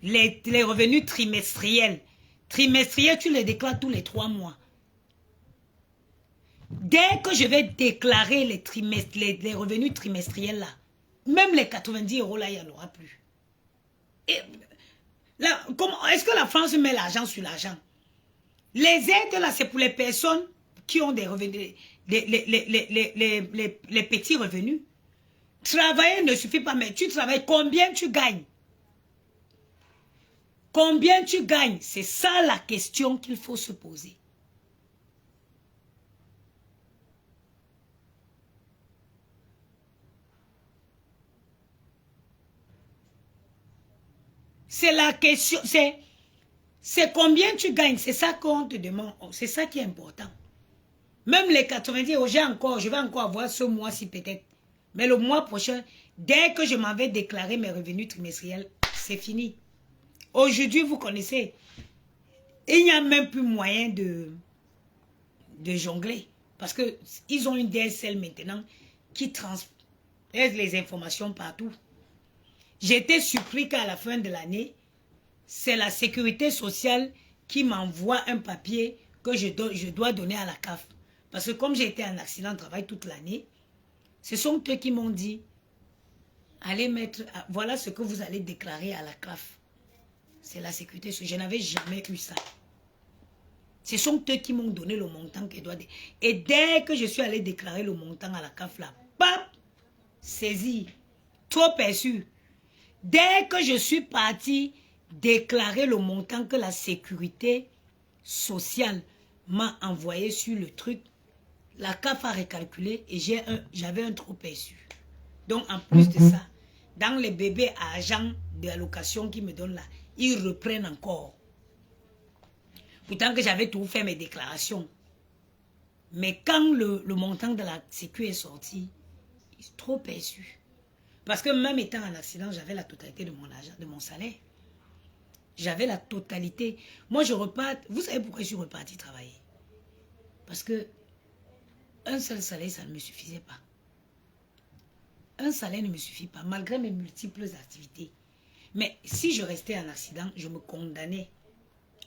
les revenus trimestriels, tu les déclares tous les 3 mois. Dès que je vais déclarer les revenus trimestriels là, même les 90 € là, il n'y en aura plus. Et là, est-ce que la France met l'argent sur l'argent? Les aides là, c'est pour les personnes qui ont des revenus, les petits revenus. Travailler ne suffit pas, mais tu travailles, combien tu gagnes? Combien tu gagnes? C'est ça la question qu'il faut se poser. C'est la question, c'est combien tu gagnes, c'est ça qu'on te demande, c'est ça qui est important. Même les 90 €, je vais encore avoir ce mois-ci peut-être. Mais le mois prochain, dès que je m'en vais déclarer mes revenus trimestriels, c'est fini. Aujourd'hui, vous connaissez, il n'y a même plus moyen de jongler. Parce qu'ils ont une DSL maintenant qui transmet les informations partout. J'étais surpris qu'à la fin de l'année, c'est la sécurité sociale qui m'envoie un papier que je dois donner à la CAF. Parce que comme j'ai été en accident de travail toute l'année, ce sont eux qui m'ont dit, allez mettre, voilà ce que vous allez déclarer à la CAF. C'est la sécurité sociale. Je n'avais jamais eu ça. Ce sont eux qui m'ont donné le montant qu'ils doivent. Et dès que je suis allé déclarer le montant à la CAF là, pap, saisi, trop perçu. Dès que je suis parti déclarer le montant que la sécurité sociale m'a envoyé sur le truc, la CAF a recalculé et j'avais un trop perçu. Donc en plus de ça, dans les bébés à agents d'allocation qui me donnent là, ils reprennent encore. Pourtant que j'avais tout fait mes déclarations. Mais quand le montant de la sécu est sorti, il est trop perçu. Parce que même étant en accident, j'avais la totalité de mon argent, de mon salaire. J'avais la totalité. Moi, je repars. Vous savez pourquoi je suis reparti travailler? Parce que un seul salaire, ça ne me suffisait pas. Un salaire ne me suffit pas, malgré mes multiples activités. Mais si je restais en accident, je me condamnais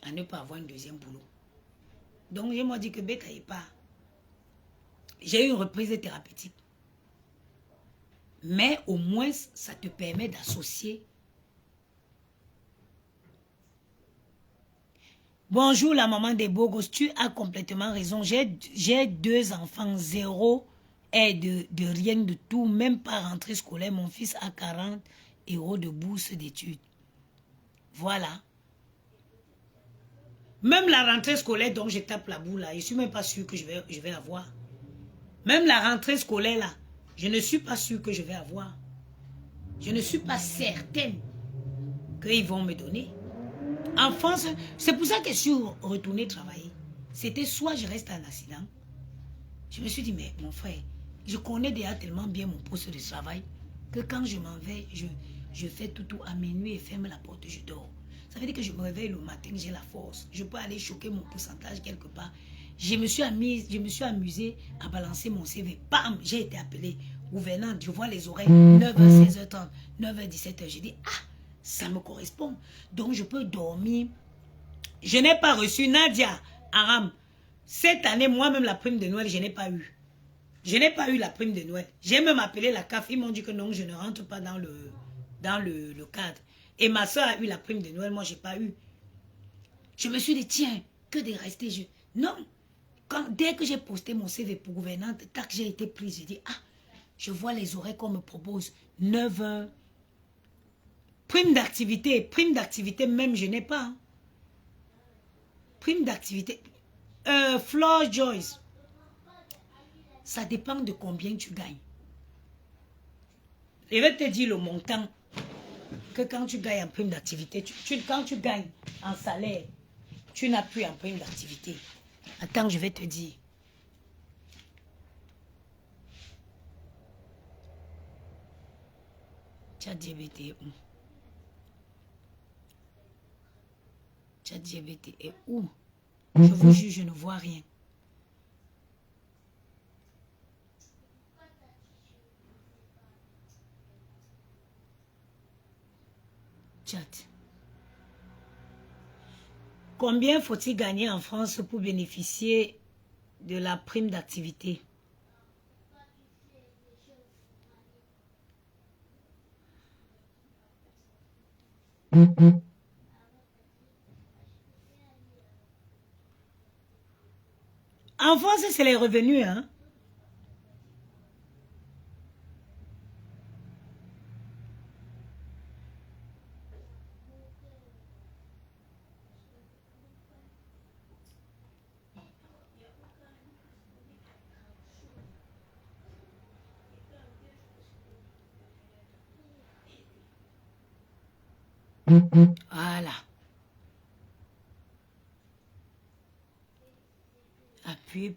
à ne pas avoir un deuxième boulot. Donc, je m'ai dit que bétaillez pas. J'ai eu une reprise thérapeutique. Mais au moins, ça te permet d'associer. Bonjour la maman des beaux gosses, tu as complètement raison. J'ai 2 enfants, 0 et de rien de tout, même pas rentrée scolaire. Mon fils a 40 € de bourse d'études. Voilà. Même la rentrée scolaire dont je tape la boule là, je ne suis même pas sûr que je vais avoir. Même la rentrée scolaire là, je ne suis pas sûr que je vais avoir. Je ne suis pas certaine qu'ils vont me donner. En France, c'est pour ça que je suis retournée travailler. C'était soit je reste en accident. Je me suis dit, mais mon frère, je connais déjà tellement bien mon poste de travail que quand je m'en vais, je fais tout à minuit et ferme la porte, je dors. Ça veut dire que je me réveille le matin, j'ai la force. Je peux aller choquer mon pourcentage quelque part. Je me suis amusée à balancer mon CV. Bam, j'ai été appelée. Gouvernante, je vois les oreilles. 9h, 16h30, 9h, 17h. J'ai dit, ah, ça me correspond. Donc, je peux dormir. Je n'ai pas reçu Nadia, Aram. Cette année, moi-même, la prime de Noël, je n'ai pas eu. Je n'ai pas eu la prime de Noël. J'ai même appelé la CAF. Ils m'ont dit que non, je ne rentre pas dans le cadre. Et ma soeur a eu la prime de Noël, moi, je n'ai pas eu. Je me suis dit, tiens, que de rester. Non. Dès que j'ai posté mon CV pour gouvernante, tac, j'ai été prise. J'ai dit, ah, je vois les horaires qu'on me propose. 9h. Prime d'activité même, je n'ai pas. Hein. Prime d'activité. Floor Joyce. Ça dépend de combien tu gagnes. Je vais te dire le montant que quand tu gagnes en prime d'activité, quand tu gagnes en salaire, tu n'as plus en prime d'activité. Attends, je vais te dire. ChatGPT est où? ChatGPT est où? Je vous jure, je ne vois rien. Chat. Combien faut-il gagner en France pour bénéficier de la prime d'activité? En France, c'est les revenus, hein? Voilà. Appui.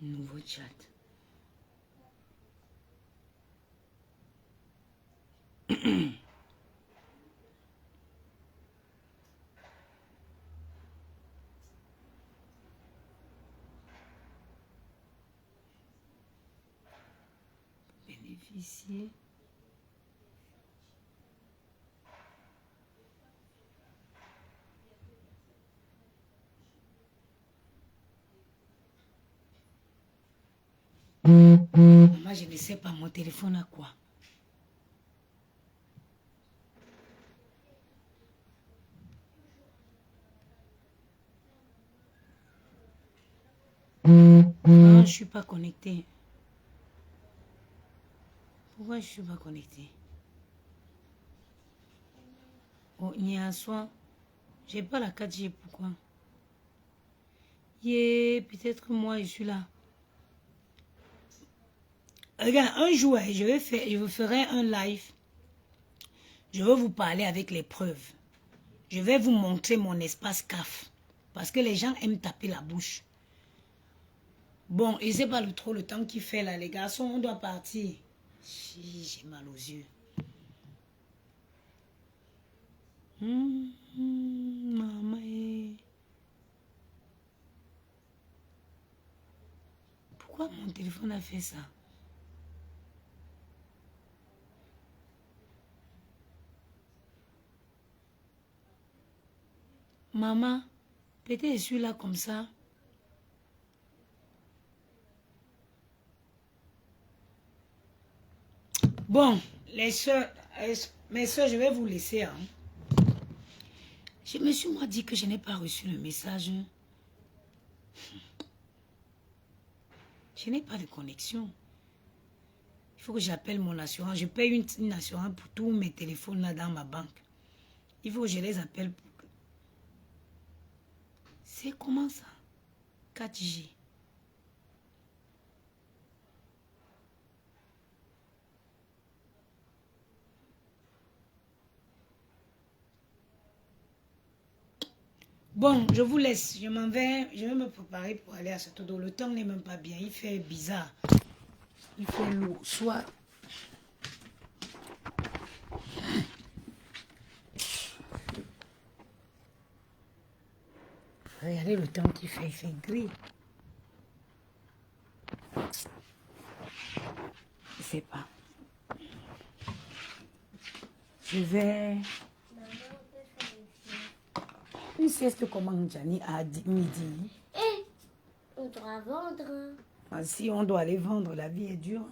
Nouveau chat. Bénéficier. Moi, je ne sais pas mon téléphone à quoi. Non, je ne suis pas connectée. Pourquoi je ne suis pas connectée? Oh, il y a un soir. Je n'ai pas la 4G. Pourquoi? Peut-être que moi, je suis là. Regarde, un jour, je vous ferai un live. Je vais vous parler avec les preuves. Je vais vous montrer mon espace CAF. Parce que les gens aiment taper la bouche. Bon, et c'est pas trop le temps qu'il fait là, les garçons, on doit partir. J'ai mal aux yeux. Maman. Pourquoi mon téléphone a fait ça? maman, peut-être je suis là comme ça. Bon, les soeurs, mes soeurs, je vais vous laisser. Hein. Je me suis moi dit que je n'ai pas reçu le message. Je n'ai pas de connexion. Il faut que j'appelle mon assurance. Je paye une assurance pour tous mes téléphones là dans ma banque. Il faut que je les appelle. C'est comment ça? 4G. Bon, je vous laisse. Je m'en vais. Je vais me préparer pour aller à Château-d'Eau. Le temps n'est même pas bien. Il fait bizarre. Il fait lourd. Soit... Regardez le temps qu'il fait. Il fait gris. Je sais pas. Je vais... Une sieste comment, Gianni, à midi. Et on doit vendre. Ah, si on doit aller vendre, la vie est dure.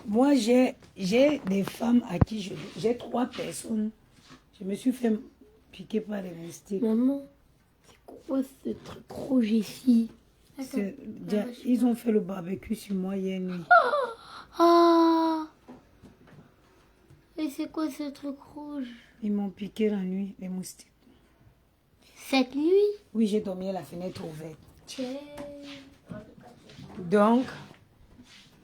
Moi, j'ai des femmes à qui j'ai 3 personnes. Je me suis fait piquer par les moustiques. Maman, c'est quoi ce truc rouge ici? Ils ont fait le barbecue sur moi hier nuit. Ah! Et c'est quoi ce truc rouge? Ils m'ont piqué la nuit, les moustiques. Cette nuit? Oui, j'ai dormi à la fenêtre ouverte. Tiens. Donc,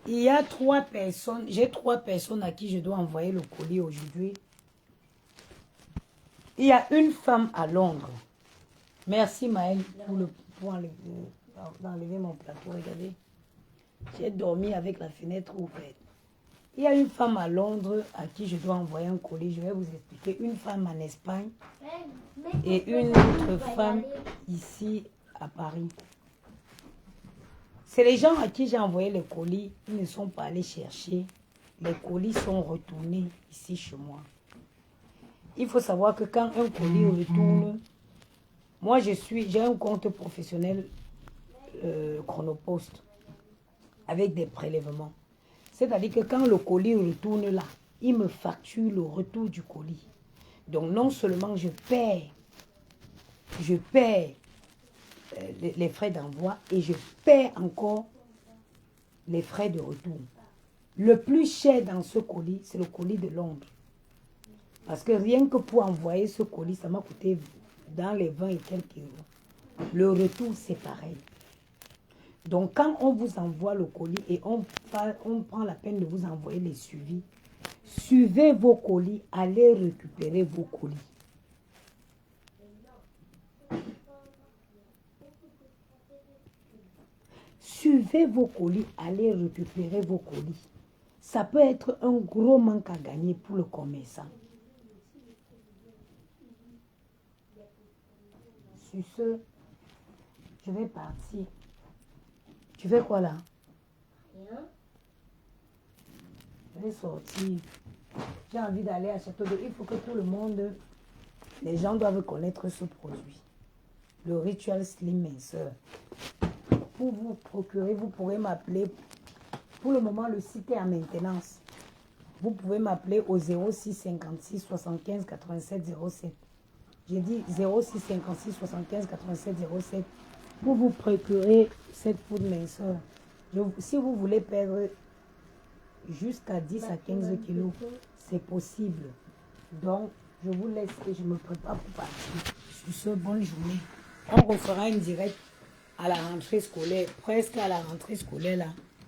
il y a 3 personnes. J'ai 3 personnes à qui je dois envoyer le colis aujourd'hui. Il y a une femme à Londres. Merci Maëlle pour enlever mon plateau. Regardez. J'ai dormi avec la fenêtre ouverte. Il y a une femme à Londres à qui je dois envoyer un colis. Je vais vous expliquer. Une femme en Espagne et une autre femme ici à Paris. C'est les gens à qui j'ai envoyé les colis. Ils ne sont pas allés chercher. Les colis sont retournés ici chez moi. Il faut savoir que quand un colis retourne, moi j'ai un compte professionnel Chronopost avec des prélèvements. C'est-à-dire que quand le colis retourne là, il me facture le retour du colis. Donc non seulement je paie les frais d'envoi et je paie encore les frais de retour. Le plus cher dans ce colis, c'est le colis de Londres. Parce que rien que pour envoyer ce colis, ça m'a coûté dans les 20 et quelques euros. Le retour, c'est pareil. Donc, quand on vous envoie le colis et on prend la peine de vous envoyer les suivis, suivez vos colis, allez récupérer vos colis. Suivez vos colis, allez récupérer vos colis. Ça peut être un gros manque à gagner pour le commerçant. Sur ce, je vais partir. Tu fais quoi là? Rien. Je vais sortir. J'ai envie d'aller à Château-d'Eau. Il faut que tout le monde, les gens doivent connaître ce produit. Le Ritual Slim Minceur. Pour vous procurer, vous pourrez m'appeler. Pour le moment, le site est en maintenance. Vous pouvez m'appeler au 06 56 75 87 07. J'ai dit 06 56 75 87 07 pour vous procurer cette poudre minceur. Si vous voulez perdre jusqu'à 10 à 15 kilos, c'est possible. Donc, je vous laisse et je me prépare pour partir. Sur ce, bonne journée. On refera une directe à la rentrée scolaire, presque à la rentrée scolaire là.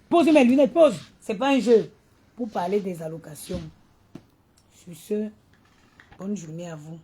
Pose mes lunettes, pose. C'est pas un jeu. Pour parler des allocations. Sur ce, bonne journée à vous.